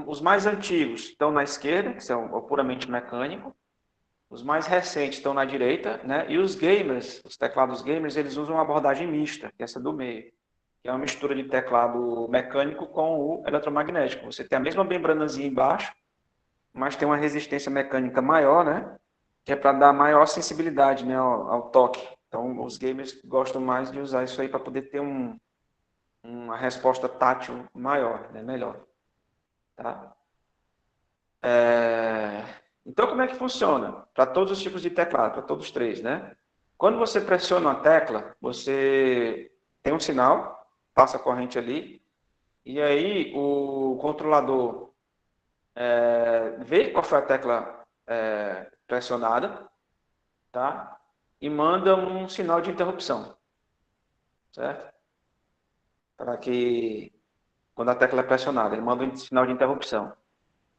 os mais antigos estão na esquerda, que são o puramente mecânico. Os mais recentes estão na direita, né? E os gamers, os teclados gamers, eles usam uma abordagem mista, que é essa do meio, que é uma mistura de teclado mecânico com o eletromagnético. Você tem a mesma membranazinha embaixo, mas tem uma resistência mecânica maior, né? Que é para dar maior sensibilidade, né, ao toque. Então, os gamers gostam mais de usar isso aí para poder ter uma resposta tátil maior, né? Melhor, tá? Então, como é que funciona? Para todos os tipos de teclado, para todos os três, né? Quando você pressiona uma tecla, você tem um sinal, passa a corrente ali, e aí o controlador vê qual foi a tecla pressionada, tá? E manda um sinal de interrupção, certo? Para que, quando a tecla é pressionada, ele manda um sinal de interrupção.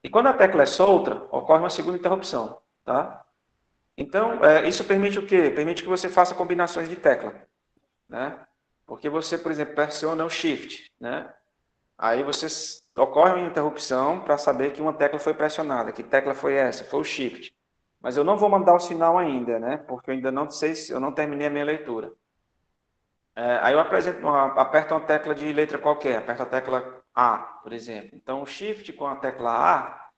E quando a tecla é solta, ocorre uma segunda interrupção, tá? Então, isso permite o quê? Permite que você faça combinações de tecla, né? Porque você, por exemplo, pressiona o Shift, né? Aí você ocorre uma interrupção para saber que uma tecla foi pressionada. Que tecla foi essa? Foi o Shift. Mas eu não vou mandar o sinal ainda, né? Porque eu ainda não sei se eu não terminei a minha leitura. Aí eu aperto uma tecla de letra qualquer, aperto a tecla A, por exemplo. Então, o Shift com a tecla A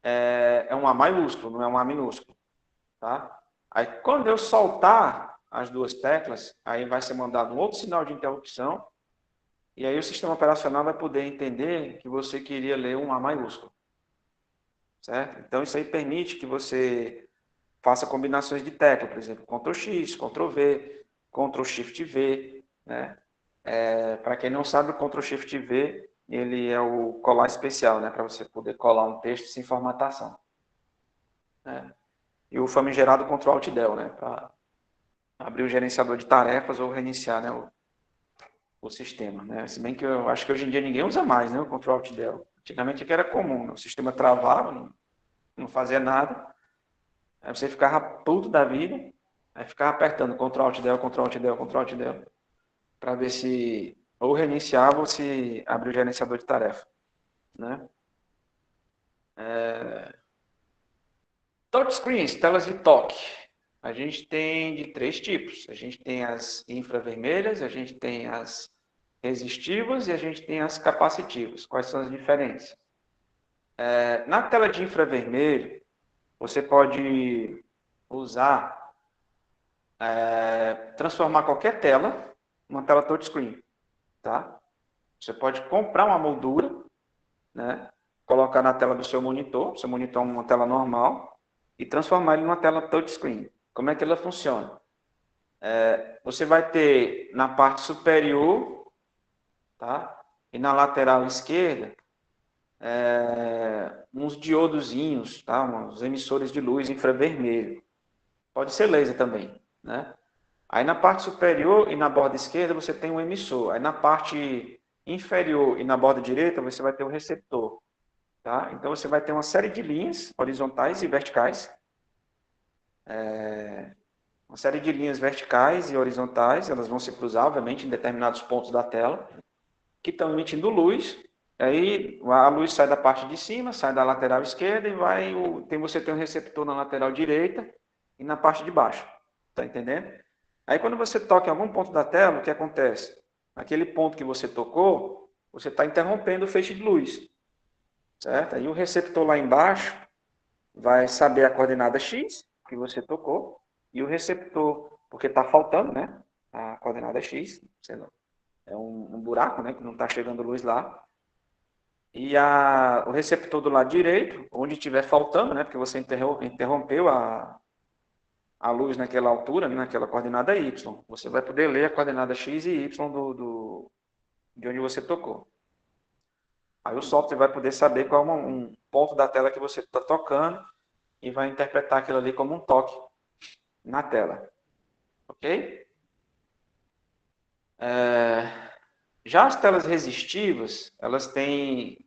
é um A maiúsculo, não é um A minúsculo. tá? Aí, quando eu soltar as duas teclas, aí vai ser mandado um outro sinal de interrupção, e aí o sistema operacional vai poder entender que você queria ler um A maiúsculo, certo? Então, isso aí permite que você faça combinações de tecla, por exemplo, Ctrl X, Ctrl V, Ctrl Shift V, né? Para quem não sabe, o Ctrl Shift V, ele é o colar especial, né? Para você poder colar um texto sem formatação, né? E o famigerado Ctrl Alt Del, né? Para abrir o gerenciador de tarefas ou reiniciar, né, o sistema, né? Se bem que eu acho que hoje em dia ninguém usa mais, né, o Ctrl Alt Del. Antigamente que era comum, né? O sistema travava, não fazia nada, aí você ficava puto da vida, aí ficava apertando Ctrl Alt Del, Ctrl Alt Del, Ctrl Alt Del, para ver se ou reiniciava ou se abria o gerenciador de tarefa, né? Touchscreens, telas de toque. A gente tem de 3 tipos. A gente tem as infravermelhas, a gente tem as resistivas e a gente tem as capacitivas. Quais são as diferenças? Na tela de infravermelho, você pode usar, transformar qualquer tela numa tela touchscreen, tá? Você pode comprar uma moldura, né? Colocar na tela do seu monitor é uma tela normal, e transformar ele numa tela touchscreen. Como é que ela funciona? Você vai ter na parte superior, tá? E na lateral esquerda, uns diodozinhos, tá? Uns emissores de luz infravermelho. Pode ser laser também, né? Aí na parte superior e na borda esquerda você tem um emissor. Aí na parte inferior e na borda direita você vai ter um receptor, tá? Então você vai ter uma série de linhas horizontais e verticais. Uma série de linhas verticais e horizontais, elas vão se cruzar, obviamente, em determinados pontos da tela, que estão emitindo luz. Aí a luz sai da parte de cima, sai da lateral esquerda e você tem um receptor na lateral direita e na parte de baixo. Tá entendendo? Aí quando você toca em algum ponto da tela, o que acontece? Aquele ponto que você tocou, você está interrompendo o feixe de luz, certo? Aí o receptor lá embaixo vai saber a coordenada X que você tocou e o receptor, porque está faltando, né? A coordenada X, é um buraco, né? Que não está chegando luz lá. E o receptor do lado direito, onde estiver faltando, né? Porque você interrompeu a luz naquela altura, né, naquela coordenada Y. Você vai poder ler a coordenada X e Y de onde você tocou. Aí o software vai poder saber qual é um ponto da tela que você está tocando e vai interpretar aquilo ali como um toque na tela. Ok? Já as telas resistivas, elas têm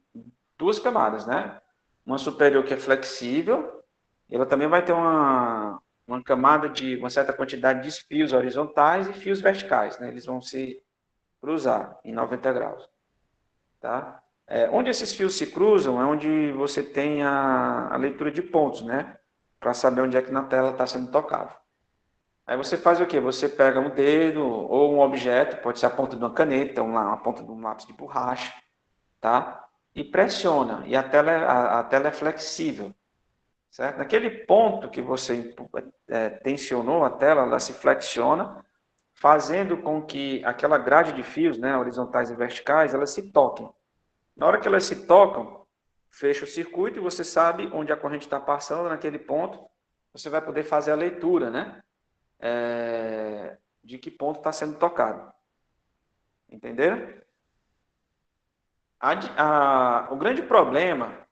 duas camadas, né? Uma superior que é flexível, e ela também vai ter uma camada de uma certa quantidade de fios horizontais e fios verticais, né? Eles vão se cruzar em 90 graus, tá? Onde esses fios se cruzam é onde você tem a leitura de pontos, né? Para saber onde é que na tela está sendo tocado. Aí você faz o quê? Você pega um dedo ou um objeto, pode ser a ponta de uma caneta, a ponta de um lápis de borracha, tá? E pressiona, e a tela é flexível, certo? Naquele ponto que você tensionou a tela, ela se flexiona, fazendo com que aquela grade de fios, né, horizontais e verticais, elas se toquem. Na hora que elas se tocam, fecha o circuito e você sabe onde a corrente está passando naquele ponto, você vai poder fazer a leitura, né? De que ponto está sendo tocado. Entenderam? O grande problema,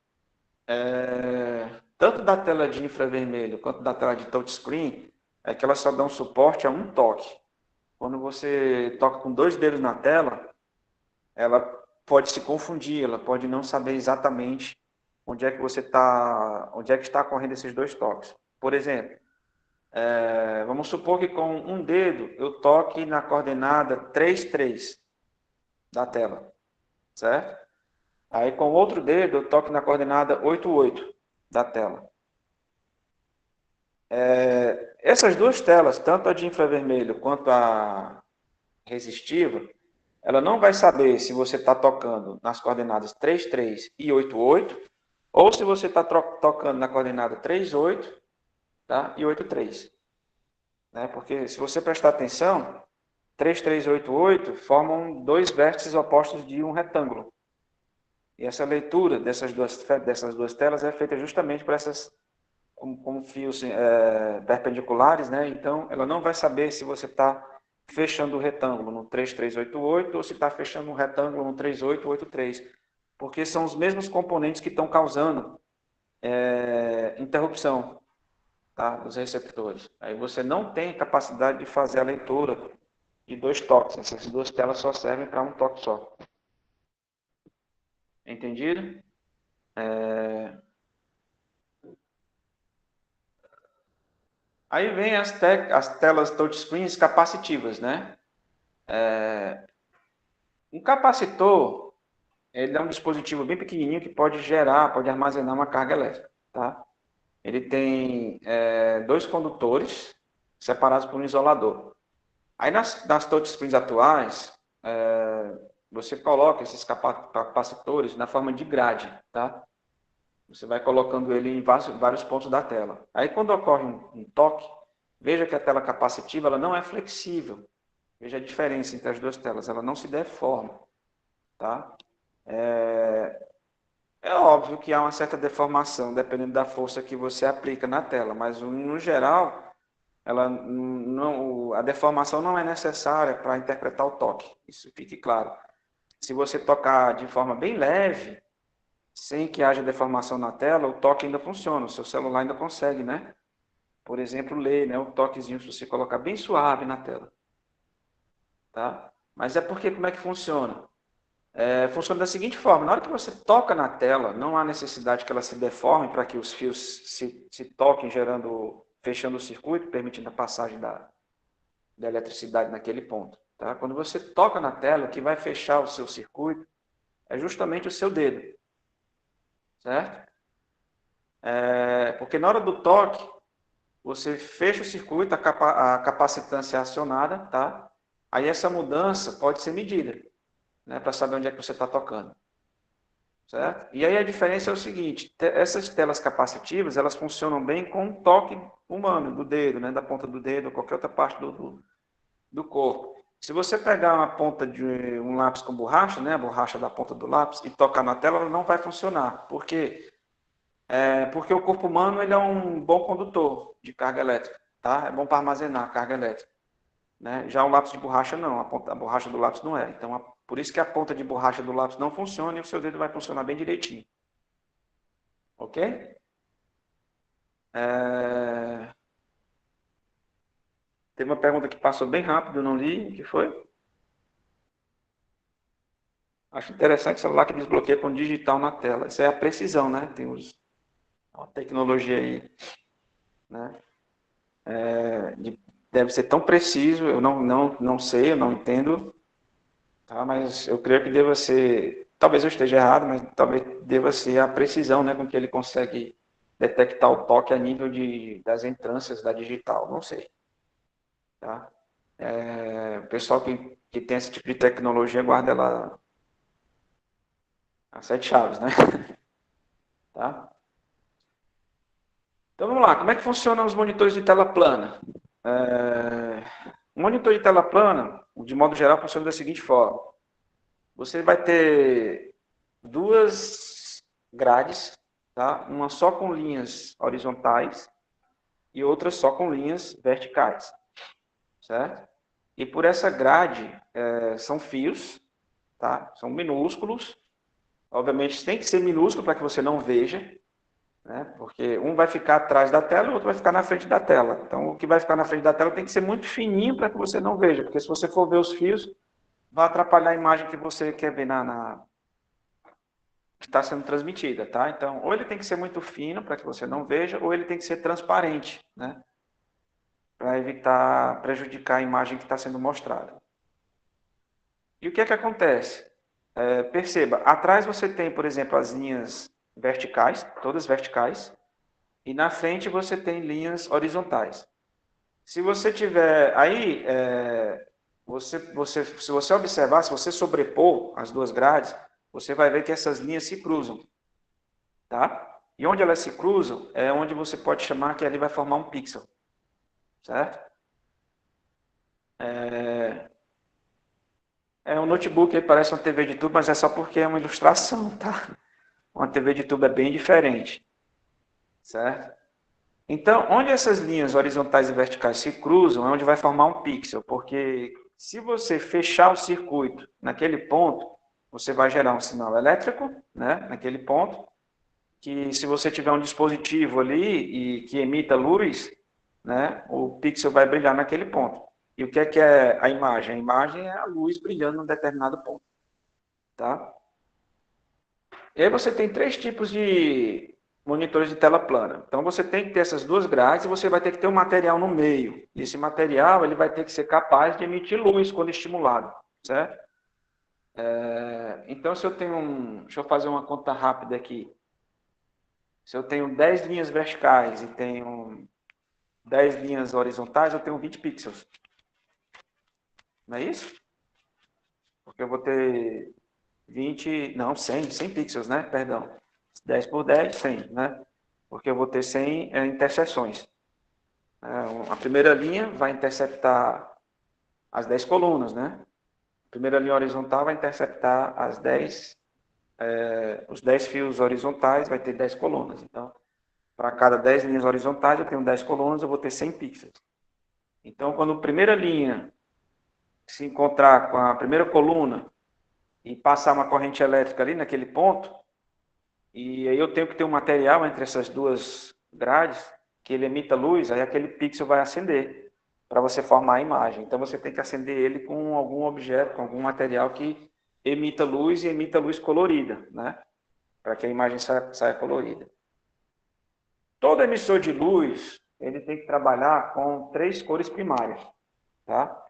tanto da tela de infravermelho quanto da tela de touchscreen, é que elas só dão suporte a um toque. Quando você toca com 2 dedos na tela, ela pode se confundir, ela pode não saber exatamente onde é que está ocorrendo esses 2 toques. Por exemplo, vamos supor que com um dedo eu toque na coordenada 3,3 da tela, certo? Aí com o outro dedo eu toque na coordenada 8,8 da tela. Essas 2 telas, tanto a de infravermelho quanto a resistiva, ela não vai saber se você está tocando nas coordenadas 3,3 e 8,8, ou se você está tocando na coordenada 3,8 tá? E 83, né? Porque se você prestar atenção, 3, 3, 8, 8 formam dois vértices opostos de um retângulo. E essa leitura dessas duas telas é feita justamente por essas como fios perpendiculares, né? Então, ela não vai saber se você está fechando o retângulo no 3388 ou se está fechando um retângulo no 3883, porque são os mesmos componentes que estão causando interrupção, tá, dos receptores. Aí você não tem capacidade de fazer a leitura de dois toques. Essas duas telas só servem para um toque só. Entendido? Aí vem as telas touchscreens capacitivas, né? Um capacitor, ele é um dispositivo bem pequenininho que pode pode armazenar uma carga elétrica, tá? Ele tem dois condutores separados por um isolador. Aí nas touchscreens atuais, você coloca esses capacitores na forma de grade, tá? Você vai colocando ele em vários pontos da tela. Aí quando ocorre um toque, veja que a tela capacitiva ela não é flexível. Veja a diferença entre as duas telas, ela não se deforma, tá? É óbvio que há uma certa deformação, dependendo da força que você aplica na tela, mas no geral, a deformação não é necessária para interpretar o toque. Isso fique claro. Se você tocar de forma bem leve, sem que haja deformação na tela, o toque ainda funciona, o seu celular ainda consegue, né? Por exemplo, ler, né? O toquezinho, se você colocar bem suave na tela, tá? Mas é porque, como é que funciona? Funciona da seguinte forma, na hora que você toca na tela, não há necessidade que ela se deforme para que os fios se toquem, fechando o circuito, permitindo a passagem da eletricidade naquele ponto. Tá? Quando você toca na tela, o que vai fechar o seu circuito é justamente o seu dedo, certo? Porque na hora do toque, você fecha o circuito, a capacitância é acionada, tá? Aí essa mudança pode ser medida, né, para saber onde é que você está tocando. Certo? E aí a diferença é o seguinte, essas telas capacitivas, elas funcionam bem com um toque humano, do dedo, né, da ponta do dedo, ou qualquer outra parte do corpo. Se você pegar uma ponta de um lápis com borracha, né, a borracha da ponta do lápis, e tocar na tela, ela não vai funcionar. Por quê? Porque o corpo humano ele é um bom condutor de carga elétrica, tá? É bom para armazenar carga elétrica. Né? Já o lápis de borracha não, a borracha do lápis não é. Então, por isso que a ponta de borracha do lápis não funciona e o seu dedo vai funcionar bem direitinho. Ok? Teve uma pergunta que passou bem rápido, eu não li, o que foi? Acho interessante o celular que desbloqueia com digital na tela. Isso é a precisão, né? Tem uma tecnologia aí, né? Deve ser tão preciso, eu não sei, eu não entendo, tá? Mas eu creio que deva ser, talvez eu esteja errado, mas talvez deva ser a precisão, né, com que ele consegue detectar o toque a nível das entrâncias da digital, não sei, tá? O pessoal que tem esse tipo de tecnologia guarda ela a sete chaves, né? Tá? Então vamos lá, como é que funcionam os monitores de tela plana? O monitor de tela plana, de modo geral, funciona da seguinte forma. Você vai ter duas grades, tá? Uma só com linhas horizontais e outra só com linhas verticais, certo? E por essa grade são fios, tá? São minúsculos. Obviamente tem que ser minúsculo para que você não veja, né? Porque um vai ficar atrás da tela e o outro vai ficar na frente da tela. Então o que vai ficar na frente da tela tem que ser muito fininho para que você não veja, porque se você for ver os fios, vai atrapalhar a imagem que você quer ver que está sendo transmitida, tá? Então, ou ele tem que ser muito fino para que você não veja, ou ele tem que ser transparente, né? Para evitar prejudicar a imagem que está sendo mostrada. E o que é que acontece? Perceba, atrás você tem, por exemplo, as linhas verticais, todas verticais, e na frente você tem linhas horizontais. Se você tiver aí, se você observar, se você sobrepor as duas grades, você vai ver que essas linhas se cruzam, tá? E onde elas se cruzam é onde você pode chamar que ali vai formar um pixel, certo? É um notebook aí, parece uma TV de tubo, mas é só porque é uma ilustração, tá? Uma TV de tubo é bem diferente, certo? Então, onde essas linhas horizontais e verticais se cruzam, é onde vai formar um pixel, porque se você fechar o circuito naquele ponto, você vai gerar um sinal elétrico, né, naquele ponto, que se você tiver um dispositivo ali e que emita luz, né, o pixel vai brilhar naquele ponto. E o que é a imagem? A imagem é a luz brilhando num determinado ponto, tá? E aí você tem três tipos de monitores de tela plana. Então você tem que ter essas duas grades e você vai ter que ter um material no meio. E esse material ele vai ter que ser capaz de emitir luz quando estimulado, certo? Então se eu tenho deixa eu fazer uma conta rápida aqui. Se eu tenho 10 linhas verticais e tenho 10 linhas horizontais, eu tenho 20 pixels. Não é isso? Porque eu vou ter 20, não, 100 pixels, né? Perdão. 10 por 10, 100, né? Porque eu vou ter 100 interseções. A primeira linha vai interceptar as 10 colunas, né? A primeira linha horizontal vai interceptar os 10 fios horizontais, vai ter 10 colunas. Então, para cada 10 linhas horizontais, eu tenho 10 colunas, eu vou ter 100 pixels. Então, quando a primeira linha se encontrar com a primeira coluna e passar uma corrente elétrica ali naquele ponto, e aí eu tenho que ter um material entre essas duas grades que ele emita luz, aí aquele pixel vai acender para você formar a imagem. Então você tem que acender ele com algum objeto, com algum material que emita luz e emita luz colorida, né? Para que a imagem saia colorida. Todo emissor de luz, ele tem que trabalhar com três cores primárias, tá?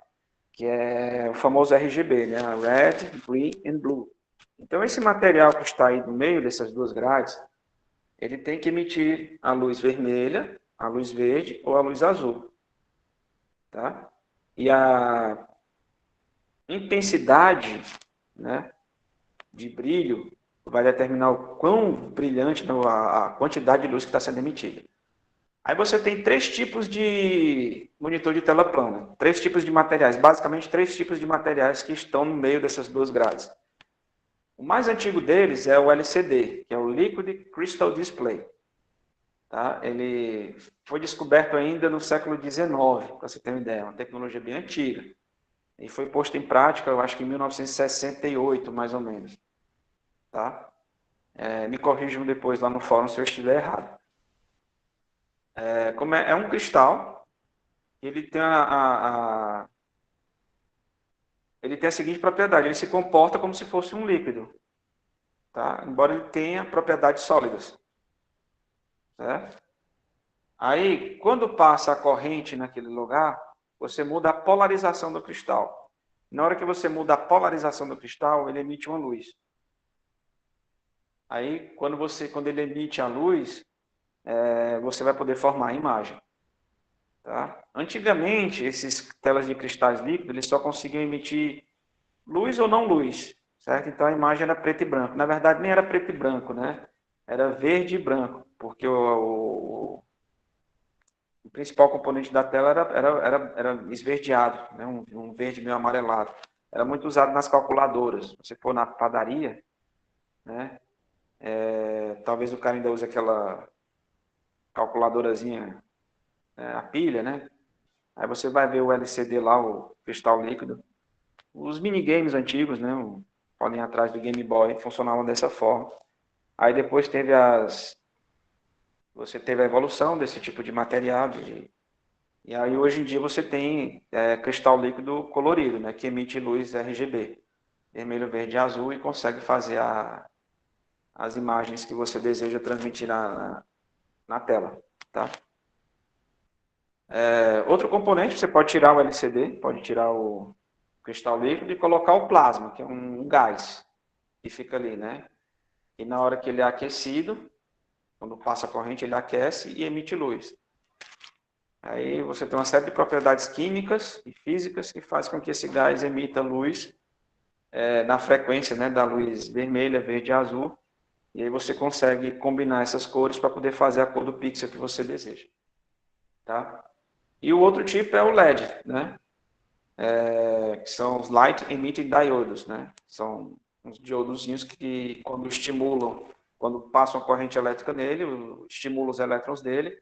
Que é o famoso RGB, né? Red, Green and Blue. Então esse material que está aí no meio dessas duas grades, ele tem que emitir a luz vermelha, a luz verde ou a luz azul, tá? E a intensidade, né, de brilho vai determinar o quão brilhante a quantidade de luz que está sendo emitida. Aí você tem três tipos de monitor de tela plana, três tipos de materiais, basicamente três tipos de materiais que estão no meio dessas duas grades. O mais antigo deles é o LCD, que é o Liquid Crystal Display. Tá? Ele foi descoberto ainda no século XIX, para você ter uma ideia, uma tecnologia bem antiga. E foi posto em prática, eu acho que em 1968, mais ou menos. Tá? Me corrijam depois lá no fórum se eu estiver errado. É um cristal, ele tem ele tem a seguinte propriedade, ele se comporta como se fosse um líquido, tá? Embora ele tenha propriedades sólidas. Certo? Aí, quando passa a corrente naquele lugar, você muda a polarização do cristal. Na hora que você muda a polarização do cristal, ele emite uma luz. Aí, quando ele emite a luz, você vai poder formar a imagem. Tá? Antigamente, esses telas de cristais líquidos, eles só conseguiam emitir luz ou não luz, certo? Então a imagem era preto e branco. Na verdade, nem era preto e branco, né? Era verde e branco, porque o principal componente da tela era esverdeado, né? Um verde meio amarelado. Era muito usado nas calculadoras. Se você for na padaria, né? Talvez o cara ainda use aquela calculadorazinha, a pilha, né? Aí você vai ver o LCD lá, o cristal líquido. Os minigames antigos, né? Podem ir atrás do Game Boy, funcionavam dessa forma. Aí depois você teve a evolução desse tipo de material, e aí hoje em dia você tem cristal líquido colorido, né? Que emite luz RGB, vermelho, verde e azul, e consegue fazer as imagens que você deseja transmitir na tela, tá? Outro componente, você pode tirar o LCD, pode tirar o cristal líquido e colocar o plasma, que é um gás que fica ali, né? E na hora que ele é aquecido, quando passa a corrente, ele aquece e emite luz. Aí você tem uma série de propriedades químicas e físicas que faz com que esse gás emita luz na frequência, né, da luz vermelha, verde e azul, E aí você consegue combinar essas cores para poder fazer a cor do pixel que você deseja. Tá? E o outro tipo é o LED, né? Que são os Light Emitting Diodes, né? São uns diodozinhos que, quando estimulam, quando passam a corrente elétrica nele, estimula os elétrons dele.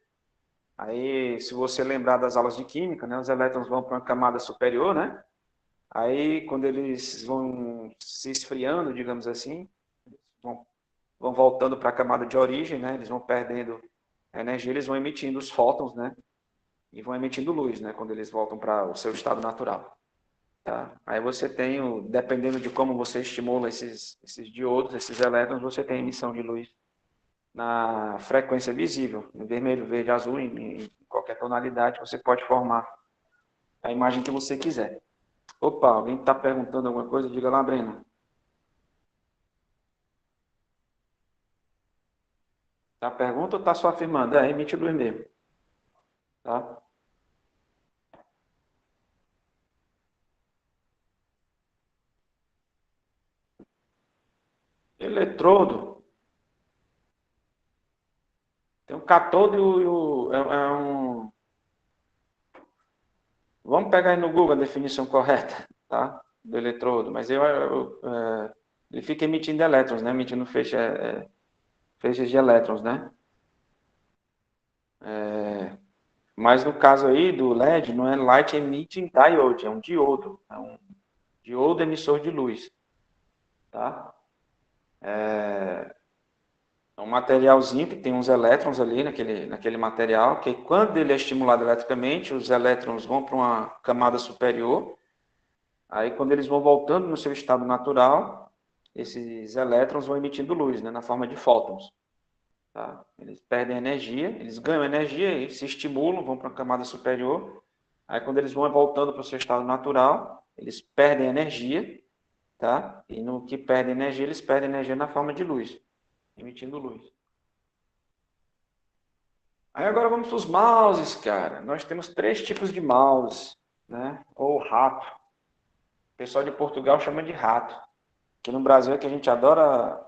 Aí, se você lembrar das aulas de química, né? Os elétrons vão para uma camada superior, né? Aí, quando eles vão se esfriando, digamos assim, vão voltando para a camada de origem, né? Eles vão perdendo energia, eles vão emitindo os fótons, né? E vão emitindo luz, né? Quando eles voltam para o seu estado natural. Tá? Aí você tem, dependendo de como você estimula esses diodos, esses elétrons, você tem emissão de luz na frequência visível, em vermelho, verde, azul, em qualquer tonalidade, você pode formar a imagem que você quiser. Opa, alguém está perguntando alguma coisa? Diga lá, Breno. Tá a pergunta ou está só afirmando? Emite luz mesmo. Tá? Eletrodo, tem um cátodo é um... Vamos pegar aí no Google a definição correta, tá? Do eletrodo, mas ele fica emitindo elétrons, né? Emitindo feixes de elétrons, né? Mas no caso aí do LED, não é Light Emitting Diode, é um diodo. É um diodo emissor de luz, tá? É um materialzinho que tem uns elétrons ali naquele material, que quando ele é estimulado eletricamente, os elétrons vão para uma camada superior. Aí, quando eles vão voltando no seu estado natural, esses elétrons vão emitindo luz, né, na forma de fótons. Tá? Eles perdem energia, eles ganham energia e se estimulam, vão para a camada superior. Aí, quando eles vão voltando para o seu estado natural, eles perdem energia, tá? E no que perdem energia, eles perdem energia na forma de luz, emitindo luz. Aí agora vamos para os mouses, cara. Nós temos 3 tipos de mouse, né? Ou rato. O pessoal de Portugal chama de rato. Aqui no Brasil é que a gente adora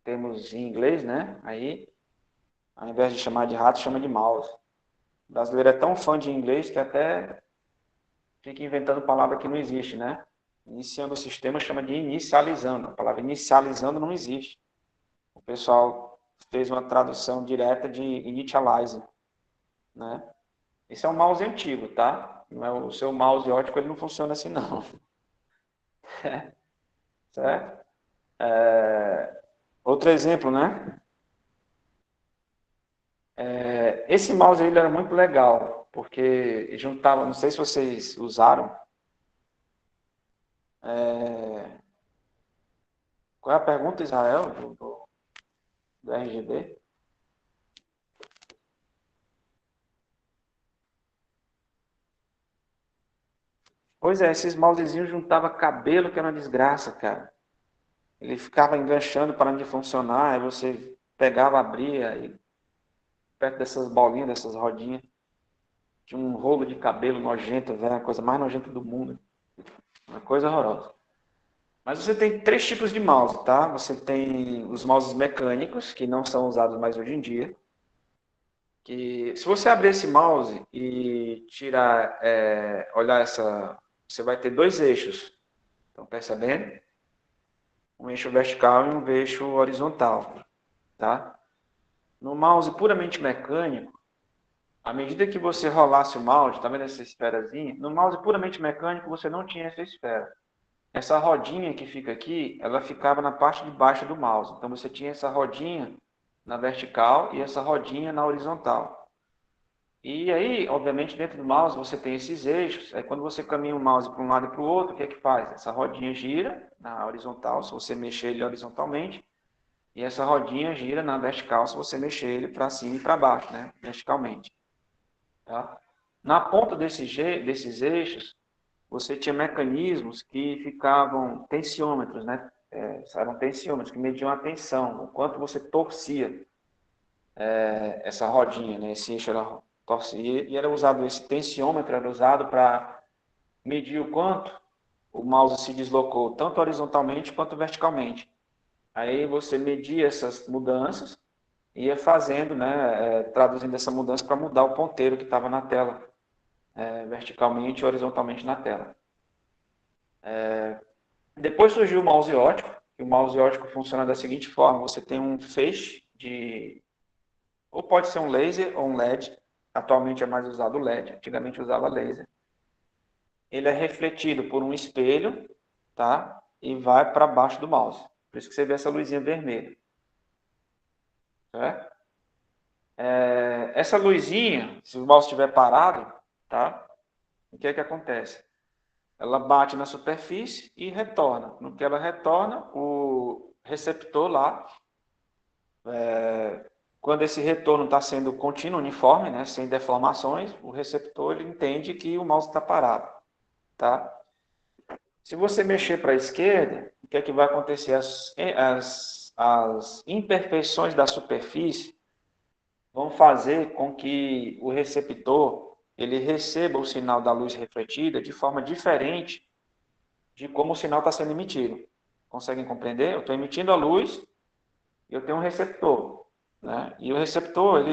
termos em inglês, né? Aí, ao invés de chamar de rato, chama de mouse. O brasileiro é tão fã de inglês que até fica inventando palavra que não existe, né? Iniciando o sistema chama de inicializando. A palavra inicializando não existe. O pessoal fez uma tradução direta de initializing, né? Esse é um mouse antigo, tá? Não é o seu mouse ótico, ele não funciona assim, não. Certo? Outro exemplo, né? Esse mouse aí ele era muito legal, porque juntava, não sei se vocês usaram. Qual é a pergunta, Israel, do RGB? Pois é, esses mousezinhos juntavam cabelo, que era uma desgraça, cara. Ele ficava enganchando, parando de funcionar, aí você pegava, abria, e perto dessas bolinhas, dessas rodinhas, tinha um rolo de cabelo nojento, velho, a coisa mais nojenta do mundo. Uma coisa horrorosa. Mas você tem 3 tipos de mouse, tá? Você tem os mouses mecânicos, que não são usados mais hoje em dia. Que se você abrir esse mouse e tirar, olhar você vai ter 2 eixos. Estão percebendo? Um eixo vertical e um eixo horizontal, tá? No mouse puramente mecânico, à medida que você rolasse o mouse, tá vendo essa esferazinha? No mouse puramente mecânico, você não tinha essa esfera. Essa rodinha que fica aqui, ela ficava na parte de baixo do mouse. Então você tinha essa rodinha na vertical e essa rodinha na horizontal. E aí, obviamente, dentro do mouse você tem esses eixos. Aí quando você caminha o mouse para um lado e para o outro, o que é que faz? Essa rodinha gira na horizontal, se você mexer ele horizontalmente, e essa rodinha gira na vertical, se você mexer ele para cima e para baixo, né? Verticalmente. Tá? Na ponta desses eixos, você tinha mecanismos que ficavam tensiômetros, né? Eram tensiômetros que mediam a tensão, o quanto você torcia essa rodinha, né? Esse eixo era torcia, e era usado esse tensiômetro, era usado para medir o quanto o mouse se deslocou, tanto horizontalmente quanto verticalmente. Aí você media essas mudanças e ia fazendo, né, traduzindo essa mudança para mudar o ponteiro que estava na tela, verticalmente e horizontalmente na tela. Depois surgiu o mouse ótico, e o mouse ótico funciona da seguinte forma: você tem um feixe de, ou pode ser um laser ou um LED. Atualmente é mais usado o LED, antigamente usava laser. Ele é refletido por um espelho, tá? E vai para baixo do mouse. Por isso que você vê essa luzinha vermelha. Certo? Essa luzinha, se o mouse estiver parado, tá? O que é que acontece? Ela bate na superfície e retorna. No que ela retorna, o receptor lá, quando esse retorno está sendo contínuo, uniforme, né, sem deformações, o receptor ele entende que o mouse está parado. Tá? Se você mexer para a esquerda, o que é que vai acontecer? As imperfeições da superfície vão fazer com que o receptor ele receba o sinal da luz refletida de forma diferente de como o sinal está sendo emitido. Conseguem compreender? Eu estou emitindo a luz e eu tenho um receptor. Né? E o receptor,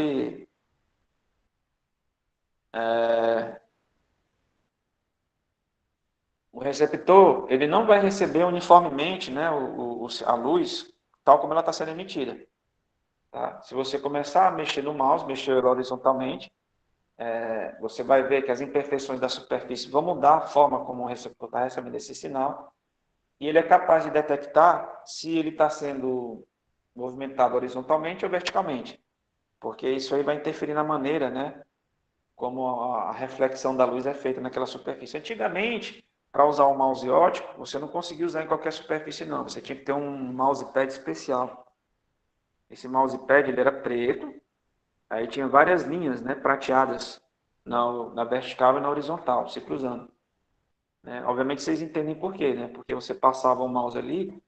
ele não vai receber uniformemente, né, a luz tal como ela está sendo emitida. Tá? Se você começar a mexer no mouse, mexer ele horizontalmente, você vai ver que as imperfeições da superfície vão mudar a forma como o receptor está recebendo esse sinal, e ele é capaz de detectar se ele está sendo movimentado horizontalmente ou verticalmente, porque isso aí vai interferir na maneira, né, como a reflexão da luz é feita naquela superfície. Antigamente, para usar o mouse ótico, você não conseguia usar em qualquer superfície, não. Você tinha que ter um mousepad especial. Esse mousepad ele era preto, aí tinha várias linhas, né, prateadas na vertical e na horizontal, se cruzando. Né? Obviamente vocês entendem por quê, né? Porque você passava o mouse ali,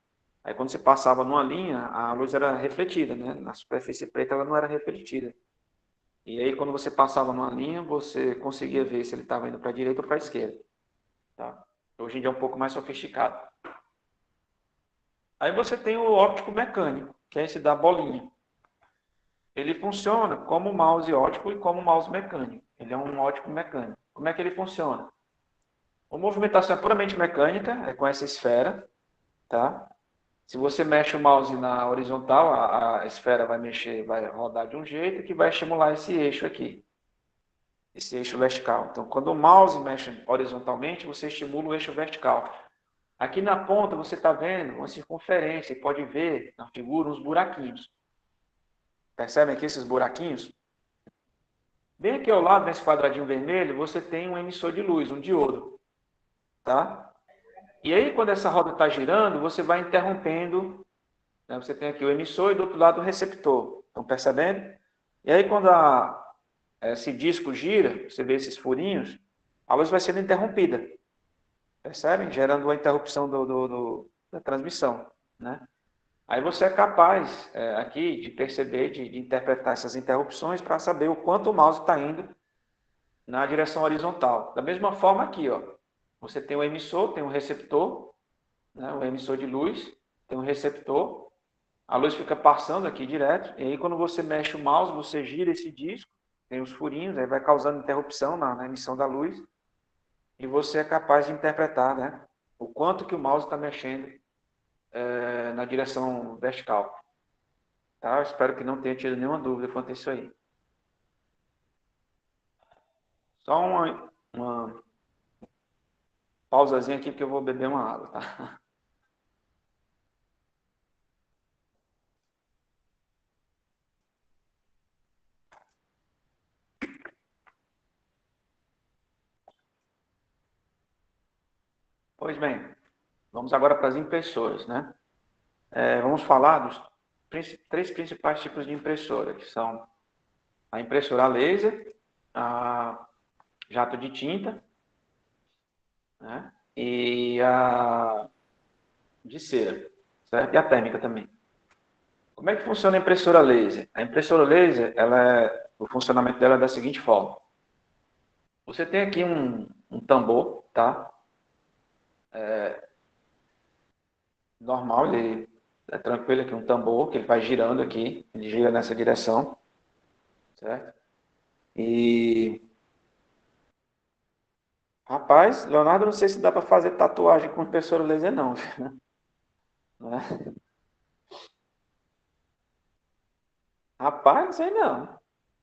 aí quando você passava numa linha, a luz era refletida, né? Na superfície preta ela não era refletida. E aí quando você passava numa linha, você conseguia ver se ele estava indo para a direita ou para a esquerda. Tá? Hoje em dia é um pouco mais sofisticado. Aí você tem o óptico mecânico, que é esse da bolinha. Ele funciona como mouse óptico e como mouse mecânico. Ele é um óptico mecânico. Como é que ele funciona? A movimentação é puramente mecânica, é com essa esfera, tá? Se você mexe o mouse na horizontal, a esfera vai mexer, vai rodar de um jeito que vai estimular esse eixo aqui, esse eixo vertical. Então, quando o mouse mexe horizontalmente, você estimula o eixo vertical. Aqui na ponta você está vendo uma circunferência, e pode ver na figura uns buraquinhos. Percebem aqui esses buraquinhos? Bem aqui ao lado, nesse quadradinho vermelho, você tem um emissor de luz, um diodo. Tá? E aí, quando essa roda está girando, você vai interrompendo. Né? Você tem aqui o emissor e do outro lado o receptor. Estão percebendo? E aí, quando esse disco gira, você vê esses furinhos, a luz vai sendo interrompida. Percebem? Gerando uma interrupção da transmissão. Né? Aí você é capaz aqui de perceber, de interpretar essas interrupções para saber o quanto o mouse está indo na direção horizontal. Da mesma forma aqui, ó, você tem o emissor, tem o receptor, né, o emissor de luz, tem um receptor, a luz fica passando aqui direto, e aí quando você mexe o mouse, você gira esse disco, tem os furinhos, aí vai causando interrupção na emissão da luz, e você é capaz de interpretar, né, o quanto que o mouse está mexendo na direção vertical. Tá? Eu espero que não tenha tido nenhuma dúvida quanto a isso aí. Só uma pausazinha aqui, porque eu vou beber uma água, tá? Pois bem, vamos agora para as impressoras, né? Vamos falar dos três principais tipos de impressora, que são a impressora a laser, a jato de tinta, né? E a de cera, certo? E a térmica também. Como é que funciona a impressora laser? A impressora laser, o funcionamento dela é da seguinte forma. Você tem aqui um tambor, tá? Normal, ele É tranquilo aqui, um tambor que ele vai girando aqui, ele gira nessa direção, certo? E, rapaz, Leonardo, não sei se dá para fazer tatuagem com impressora laser não, né? Rapaz, não sei não,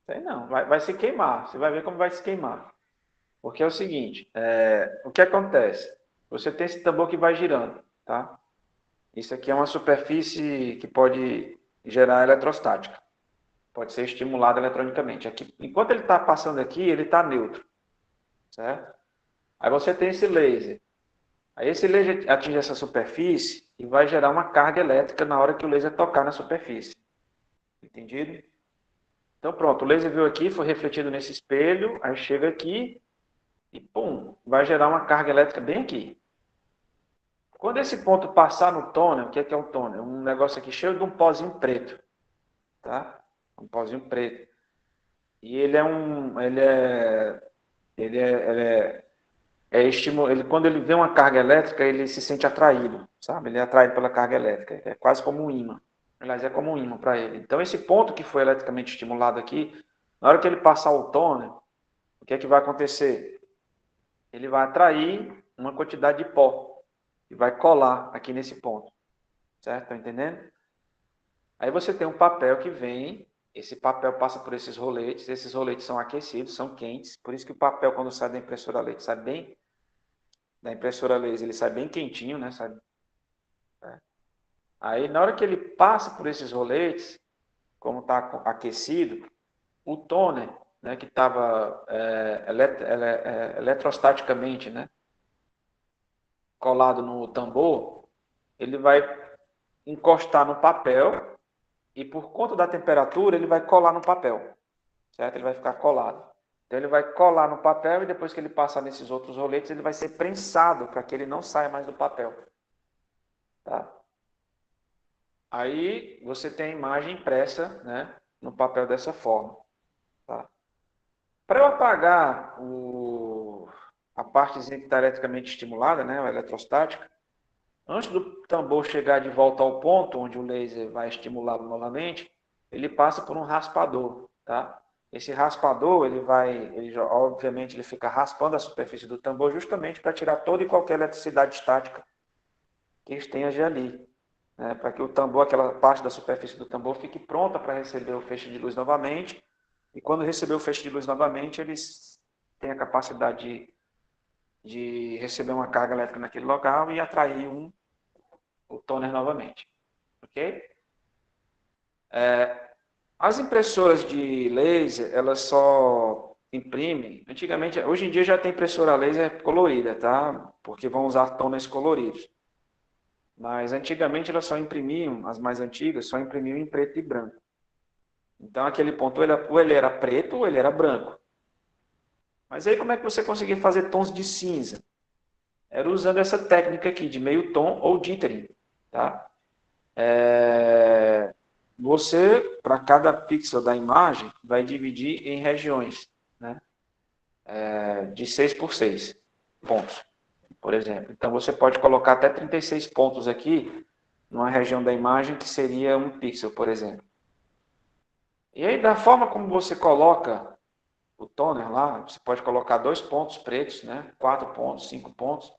sei não, vai se queimar, você vai ver como vai se queimar. Porque é o seguinte, o que acontece? Você tem esse tambor que vai girando, tá? Isso aqui é uma superfície que pode gerar eletrostática, pode ser estimulada eletronicamente. Aqui, enquanto ele está passando aqui, ele está neutro, certo? Aí você tem esse laser. Aí esse laser atinge essa superfície e vai gerar uma carga elétrica na hora que o laser tocar na superfície. Entendido? Então pronto, o laser veio aqui, foi refletido nesse espelho, aí chega aqui e pum, vai gerar uma carga elétrica bem aqui. Quando esse ponto passar no tôner, o que é um tôner? Um negócio aqui cheio de um pozinho preto, tá? Um pozinho preto. E ele, quando ele vê uma carga elétrica, ele se sente atraído, sabe? Ele é atraído pela carga elétrica, é quase como um ímã. Aliás, é como um ímã para ele. Então, esse ponto que foi eletricamente estimulado aqui, na hora que ele passar o tôner, o que é que vai acontecer? Ele vai atrair uma quantidade de pó e vai colar aqui nesse ponto, certo? Tá entendendo? Aí você tem um papel que vem, esse papel passa por esses roletes são aquecidos, são quentes, por isso que o papel, quando sai da impressora laser, sai bem, da impressora laser, ele sai bem quentinho, né? Sai, é. Aí, na hora que ele passa por esses roletes, como está aquecido, o toner, né, que estava eletrostaticamente, né, colado no tambor, ele vai encostar no papel e por conta da temperatura ele vai colar no papel, certo? Ele vai ficar colado. Então ele vai colar no papel e depois que ele passar nesses outros roletes ele vai ser prensado para que ele não saia mais do papel, tá? Aí você tem a imagem impressa, né, no papel dessa forma, tá? Para eu apagar a partezinha que está eletricamente estimulada, né, a eletrostática, antes do tambor chegar de volta ao ponto onde o laser vai estimulá-lo novamente, ele passa por um raspador, tá? Esse raspador, obviamente, ele fica raspando a superfície do tambor justamente para tirar toda e qualquer eletricidade estática que esteja ali, né? Para que o tambor, aquela parte da superfície do tambor, fique pronta para receber o feixe de luz novamente. E quando receber o feixe de luz novamente, eles têm a capacidade de receber uma carga elétrica naquele local e atrair o toner novamente. Ok? As impressoras de laser, elas só imprimem, antigamente, hoje em dia já tem impressora laser colorida, tá? Porque vão usar toners coloridos. Mas antigamente elas só imprimiam, as mais antigas, só imprimiam em preto e branco. Então aquele ponto, ou ele era preto ou ele era branco. Mas aí como é que você conseguia fazer tons de cinza? Era usando essa técnica aqui de meio tom ou dithering, tá? Você, para cada pixel da imagem, vai dividir em regiões, né? De 6 por 6 pontos, por exemplo. Então, você pode colocar até 36 pontos aqui, numa região da imagem que seria um pixel, por exemplo. E aí, da forma como você coloca o toner lá, você pode colocar 2 pontos pretos, né? 4 pontos, 5 pontos.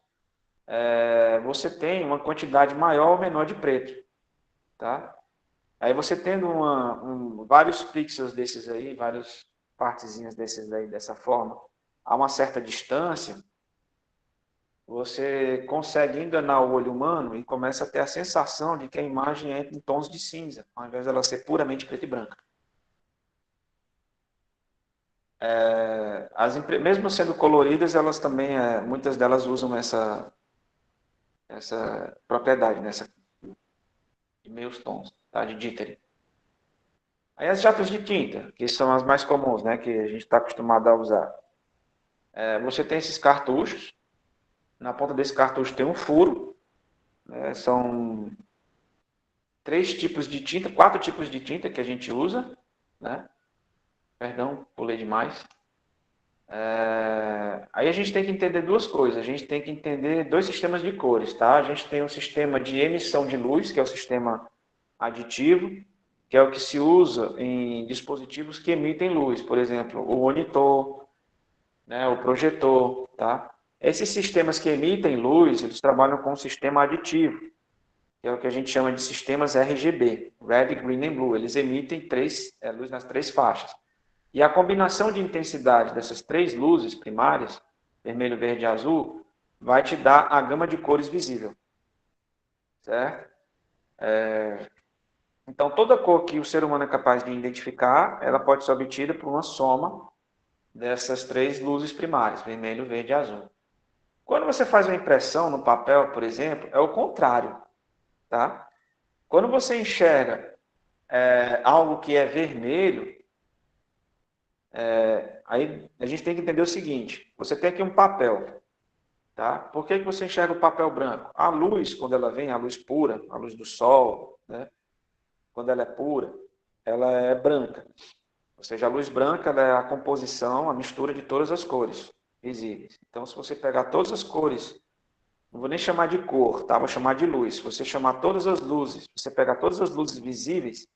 Você tem uma quantidade maior ou menor de preto, tá? Aí você tendo vários pixels desses aí, várias partezinhas desses aí, dessa forma, a uma certa distância, você consegue enganar o olho humano e começa a ter a sensação de que a imagem entra em tons de cinza, ao invés dela ser puramente preta e branca. Mesmo sendo coloridas, elas também, muitas delas usam essa propriedade, de meios tons, tá? De dithering. Aí as jatas de tinta, que são as mais comuns, né? Que a gente está acostumado a usar. Você tem esses cartuchos, na ponta desse cartucho tem um furo, né? São 4 tipos de tinta que a gente usa, né? Perdão, pulei demais. Aí a gente tem que entender duas coisas. A gente tem que entender dois sistemas de cores, tá? A gente tem um sistema de emissão de luz, que é o sistema aditivo, que é o que se usa em dispositivos que emitem luz, por exemplo, o monitor, né, o projetor, tá? Esses sistemas que emitem luz, eles trabalham com um sistema aditivo, que é o que a gente chama de sistemas RGB, Red, Green and Blue. Eles emitem luz nas três faixas. E a combinação de intensidade dessas três luzes primárias, vermelho, verde e azul, vai te dar a gama de cores visível, certo? Então, toda cor que o ser humano é capaz de identificar, ela pode ser obtida por uma soma dessas três luzes primárias, vermelho, verde e azul. Quando você faz uma impressão no papel, por exemplo, é o contrário, tá? Quando você enxerga algo que é vermelho, aí a gente tem que entender o seguinte: você tem aqui um papel, tá? Por que você enxerga o papel branco? A luz, quando ela vem, a luz pura, a luz do sol, né? Quando ela é pura, ela é branca. Ou seja, a luz branca ela é a composição, a mistura de todas as cores visíveis. Então, se você pegar todas as cores, não vou nem chamar de cor, tá? Vou chamar de luz. Se você chamar todas as luzes, você pegar todas as luzes visíveis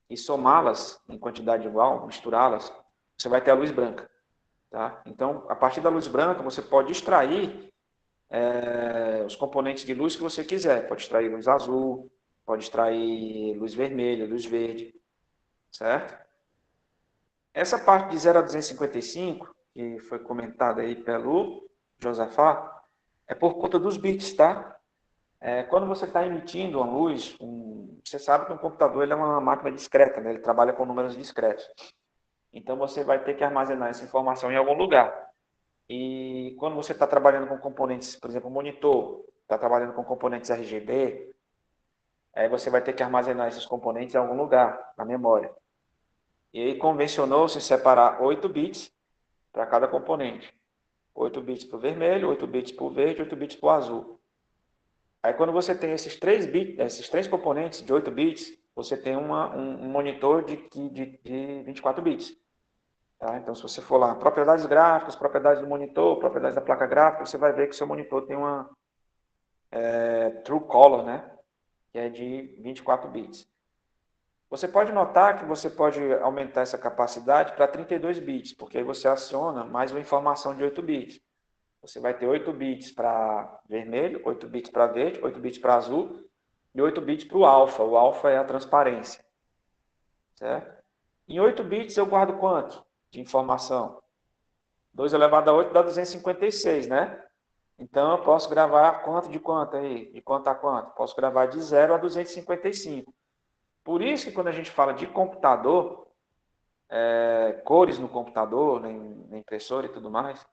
e somá-las em quantidade igual, misturá-las, você vai ter a luz branca, tá? Então, a partir da luz branca, você pode extrair os componentes de luz que você quiser. Pode extrair luz azul, pode extrair luz vermelha, luz verde, certo? Essa parte de 0 a 255, que foi comentada aí pelo Josafá, é por conta dos bits, tá? Quando você está emitindo uma luz, você sabe que um computador ele é uma máquina discreta, né? Ele trabalha com números discretos. Então, você vai ter que armazenar essa informação em algum lugar. E quando você está trabalhando com componentes, por exemplo, o monitor, está trabalhando com componentes RGB, aí você vai ter que armazenar esses componentes em algum lugar, na memória. E aí convencionou-se separar 8 bits para cada componente. 8 bits para o vermelho, 8 bits para o verde, 8 bits para o azul. Aí quando você tem esses três componentes de 8 bits, você tem um monitor de 24 bits. Tá? Então, se você for lá, propriedades gráficas, propriedades do monitor, propriedades da placa gráfica, você vai ver que o seu monitor tem uma True Color, né? Que é de 24 bits. Você pode notar que você pode aumentar essa capacidade para 32 bits, porque aí você aciona mais uma informação de 8 bits. Você vai ter 8 bits para vermelho, 8 bits para verde, 8 bits para azul e 8 bits para o alfa. O alfa é a transparência. Certo? Em 8 bits eu guardo quanto de informação? 2 elevado a 8 dá 256, né? Então eu posso gravar quanto de quanto aí? De quanto a quanto? Posso gravar de 0 a 255. Por isso que quando a gente fala de computador, cores no computador, na impressora e tudo mais,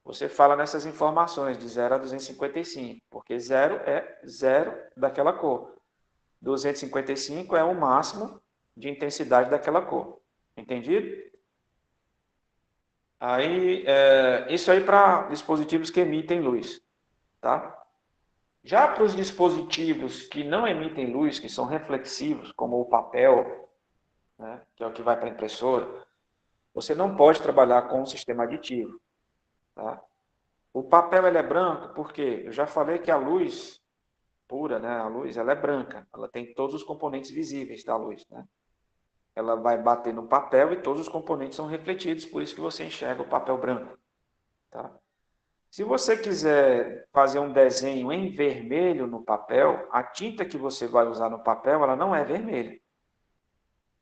você fala nessas informações de 0 a 255, porque 0 é 0 daquela cor. 255 é o máximo de intensidade daquela cor. Entendido? Aí, isso aí para dispositivos que emitem luz, tá? Já para os dispositivos que não emitem luz, que são reflexivos, como o papel, né, que é o que vai para a impressora, você não pode trabalhar com um sistema aditivo, tá? O papel ele é branco porque eu já falei que a luz pura, né, a luz ela é branca, ela tem todos os componentes visíveis da luz, né? Ela vai bater no papel e todos os componentes são refletidos, por isso que você enxerga o papel branco, tá? Se você quiser fazer um desenho em vermelho no papel, a tinta que você vai usar no papel, ela não é vermelha.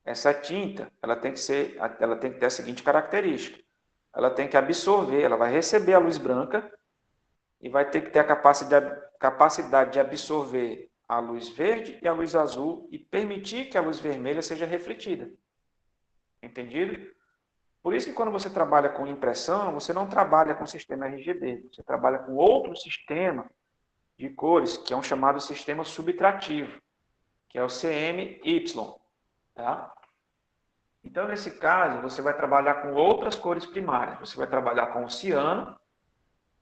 Essa tinta, ela tem que ter a seguinte característica: ela tem que absorver, ela vai receber a luz branca e vai ter que ter a capacidade de absorver a luz verde e a luz azul e permitir que a luz vermelha seja refletida. Entendido? Por isso que quando você trabalha com impressão, você não trabalha com sistema RGB, você trabalha com outro sistema de cores, que é um chamado sistema subtrativo, que é o CMY. Tá? Então, nesse caso, você vai trabalhar com outras cores primárias. Você vai trabalhar com o ciano.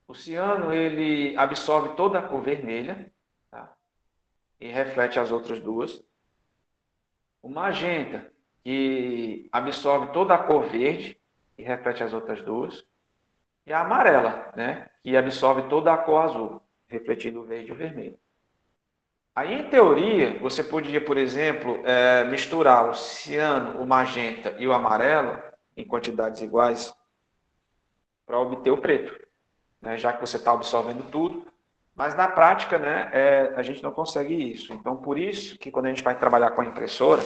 O ciano, ele absorve toda a cor vermelha, tá? E reflete as outras duas. O magenta, que absorve toda a cor verde e reflete as outras duas. E a amarela, né? Que absorve toda a cor azul, refletindo o verde e o vermelho. Aí, em teoria, você podia, por exemplo, misturar o ciano, o magenta e o amarelo em quantidades iguais para obter o preto, né? Já que você está absorvendo tudo. Mas na prática, né, a gente não consegue isso. Então, por isso que quando a gente vai trabalhar com a impressora,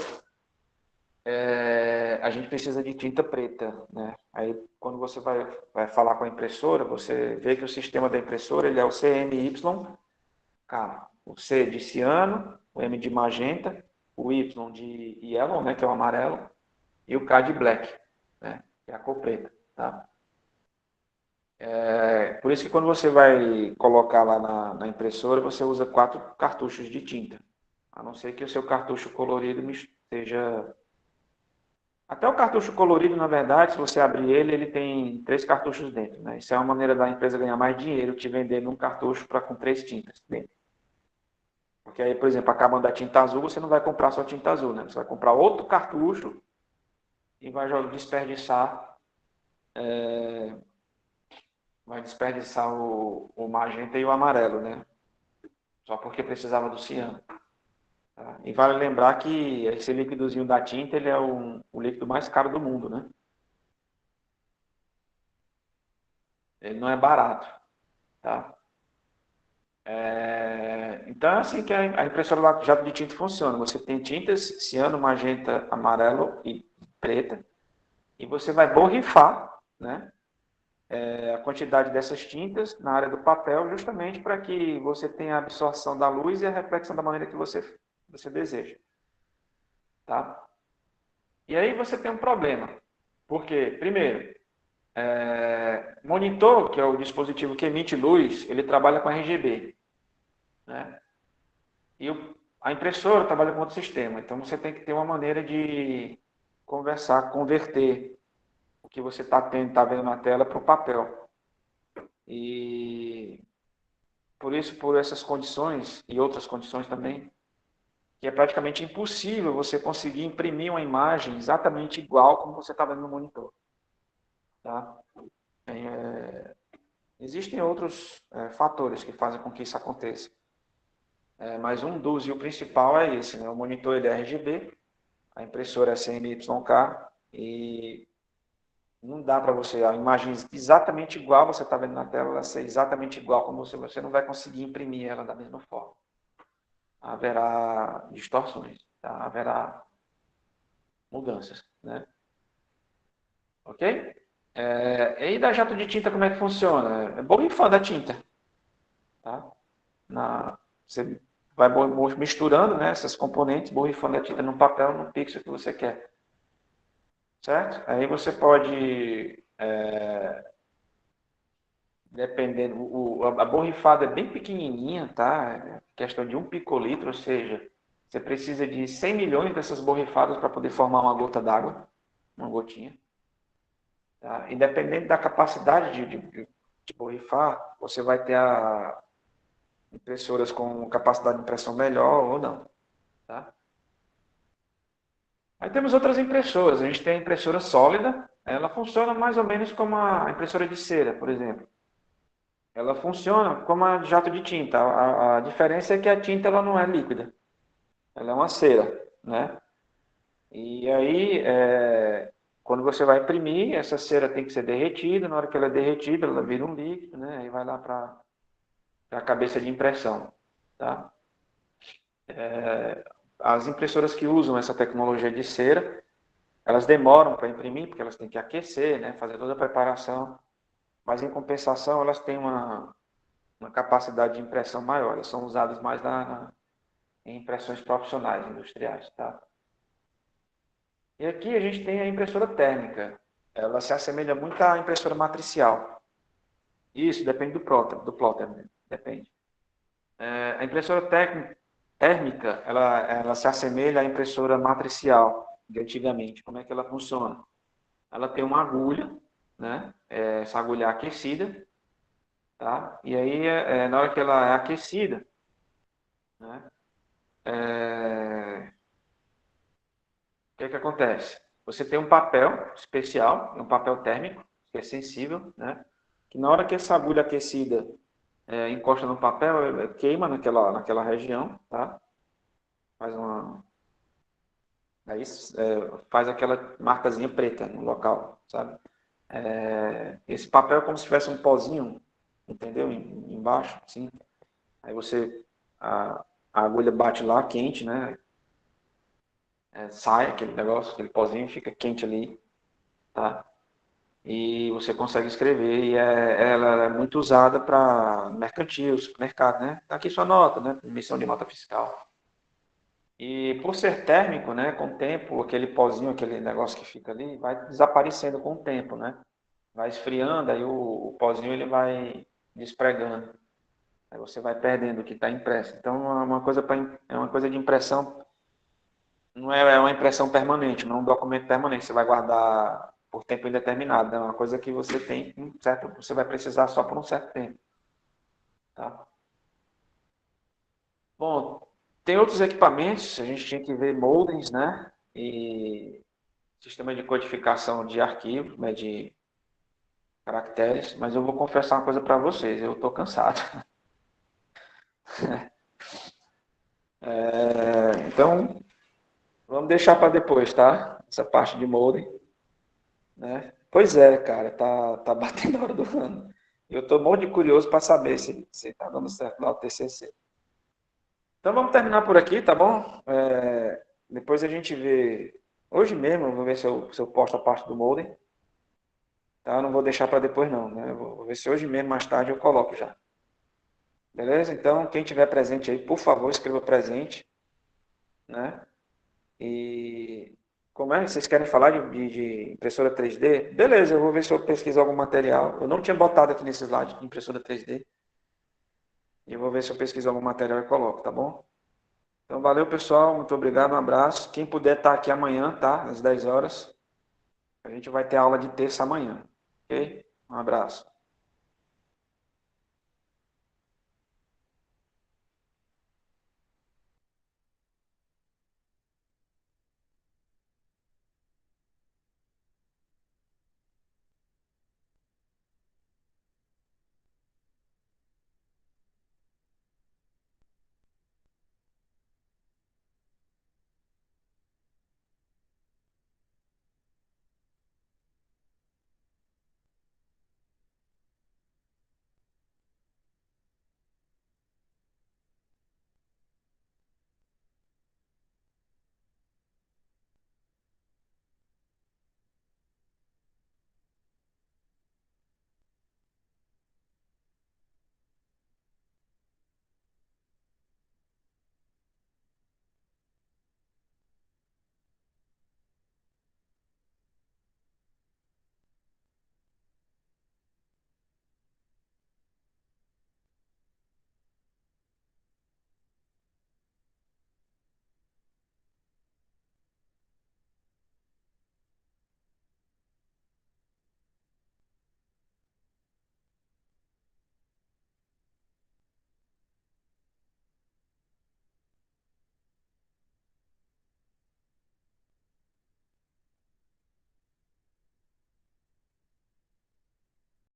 a gente precisa de tinta preta, né? Aí, quando você vai falar com a impressora, você vê que o sistema da impressora ele é o CMYK, o C de ciano, o M de magenta, o Y de yellow, né, que é o amarelo, e o K de black, né, que é a cor preta, tá? Por isso que quando você vai colocar lá na impressora, você usa 4 cartuchos de tinta, a não ser que o seu cartucho colorido esteja. Até o cartucho colorido, na verdade, se você abrir ele, ele tem 3 cartuchos dentro, né? Isso é uma maneira da empresa ganhar mais dinheiro, te vendendo um cartucho com 3 tintas dentro. Porque aí, por exemplo, acabando a tinta azul, você não vai comprar só tinta azul, né? Você vai comprar outro cartucho e vai desperdiçar o magenta e o amarelo, né? Só porque precisava do ciano. Tá? E vale lembrar que esse líquidozinho da tinta, ele é o líquido mais caro do mundo, né? Ele não é barato, tá? Então, é assim que a impressora jato de tinta funciona. Você tem tintas ciano, magenta, amarelo e preta, e você vai borrifar, né, a quantidade dessas tintas na área do papel, justamente para que você tenha a absorção da luz e a reflexão da maneira que você deseja. Tá? E aí você tem um problema. Porque, primeiro, monitor, que é o dispositivo que emite luz, ele trabalha com RGB. Né? E a impressora trabalha com outro sistema. Então você tem que ter uma maneira de conversar, converter o que você está vendo na tela para o papel. E por isso, por essas condições e outras condições também, que é praticamente impossível você conseguir imprimir uma imagem exatamente igual como você está vendo no monitor. Tá? Existem outros fatores que fazem com que isso aconteça. Mas um dos, e o principal é esse, né? O monitor ele é RGB, a impressora é CMYK, e não dá para você, a imagem exatamente igual você está vendo na tela, ela ser exatamente igual como você não vai conseguir imprimir ela da mesma forma. Haverá distorções, tá? Haverá mudanças, né? Ok? E da jato de tinta, como é que funciona? É borrifando a tinta, tá? Você vai misturando, né, essas componentes, borrifando a tinta no papel, no pixel que você quer, certo? Aí você pode, dependendo, a borrifada é bem pequenininha, tá? É questão de 1 picolitro, ou seja, você precisa de 100 milhões dessas borrifadas para poder formar uma gota d'água, uma gotinha. Tá? E dependendo da capacidade de borrifar, você vai ter impressoras com capacidade de impressão melhor ou não. Tá? Aí temos outras impressoras. A gente tem a impressora sólida. Ela funciona mais ou menos como a impressora de cera, por exemplo. Ela funciona como a jato de tinta. A diferença é que a tinta ela não é líquida. Ela é uma cera, né? E aí, quando você vai imprimir, essa cera tem que ser derretida. Na hora que ela é derretida, ela vira um líquido, né? E vai lá para a cabeça de impressão, tá? As impressoras que usam essa tecnologia de cera, elas demoram para imprimir, porque elas têm que aquecer, né? Fazer toda a preparação. Mas, em compensação, elas têm uma capacidade de impressão maior. Elas são usadas mais em impressões profissionais, industriais, tá? E aqui a gente tem a impressora térmica. Ela se assemelha muito à impressora matricial. Isso depende do plotter, né? Depende. A impressora térmica, ela se assemelha à impressora matricial de antigamente. Como é que ela funciona? Ela tem uma agulha, né? Essa agulha é aquecida, tá? E aí, na hora que ela é aquecida, né? O que é que acontece? Você tem um papel especial, um papel térmico, que é sensível, né? Que na hora que essa agulha aquecida encosta no papel, queima naquela região, tá? Faz uma, aí faz aquela marcazinha preta no local, sabe? Esse papel é como se tivesse um pozinho, entendeu? Embaixo, assim. Aí a agulha bate lá, quente, né? Sai aquele negócio, aquele pozinho, fica quente ali, tá? E você consegue escrever, e ela é muito usada para mercantil, supermercado, né? Tá aqui sua nota, né? Emissão de nota fiscal. E por ser térmico, né? Com o tempo, aquele pozinho, aquele negócio que fica ali, vai desaparecendo com o tempo, né? Vai esfriando, aí o pozinho ele vai despregando. Aí você vai perdendo o que está impresso. Então, é uma coisa de impressão, não é uma impressão permanente, não é um documento permanente. Você vai guardar por tempo indeterminado. É uma coisa que você tem certo, você vai precisar só por um certo tempo, tá? Bom, tem outros equipamentos. A gente tinha que ver modems, né? E sistema de codificação de arquivos, né? De caracteres. Mas eu vou confessar uma coisa para vocês. Eu estou cansado. Então, vamos deixar para depois, tá? Essa parte de modem, né? Pois é, cara, tá batendo a hora do ano. Eu tô muito de curioso para saber se tá dando certo lá o TCC. Então vamos terminar por aqui, tá bom? Depois a gente vê. Hoje mesmo, eu vou ver se eu posto a parte do modem, tá? Eu não vou deixar para depois não, né? Eu vou ver se hoje mesmo, mais tarde, eu coloco já. Beleza? Então, quem tiver presente aí, por favor, escreva presente, né? E como é? Vocês querem falar de impressora 3D? Beleza, eu vou ver se eu pesquiso algum material. Eu não tinha botado aqui nesse slide de impressora 3D. E eu vou ver se eu pesquiso algum material e coloco, tá bom? Então, valeu, pessoal. Muito obrigado. Um abraço. Quem puder estar aqui amanhã, tá? Às 10 horas. A gente vai ter aula de terça amanhã. Ok? Um abraço.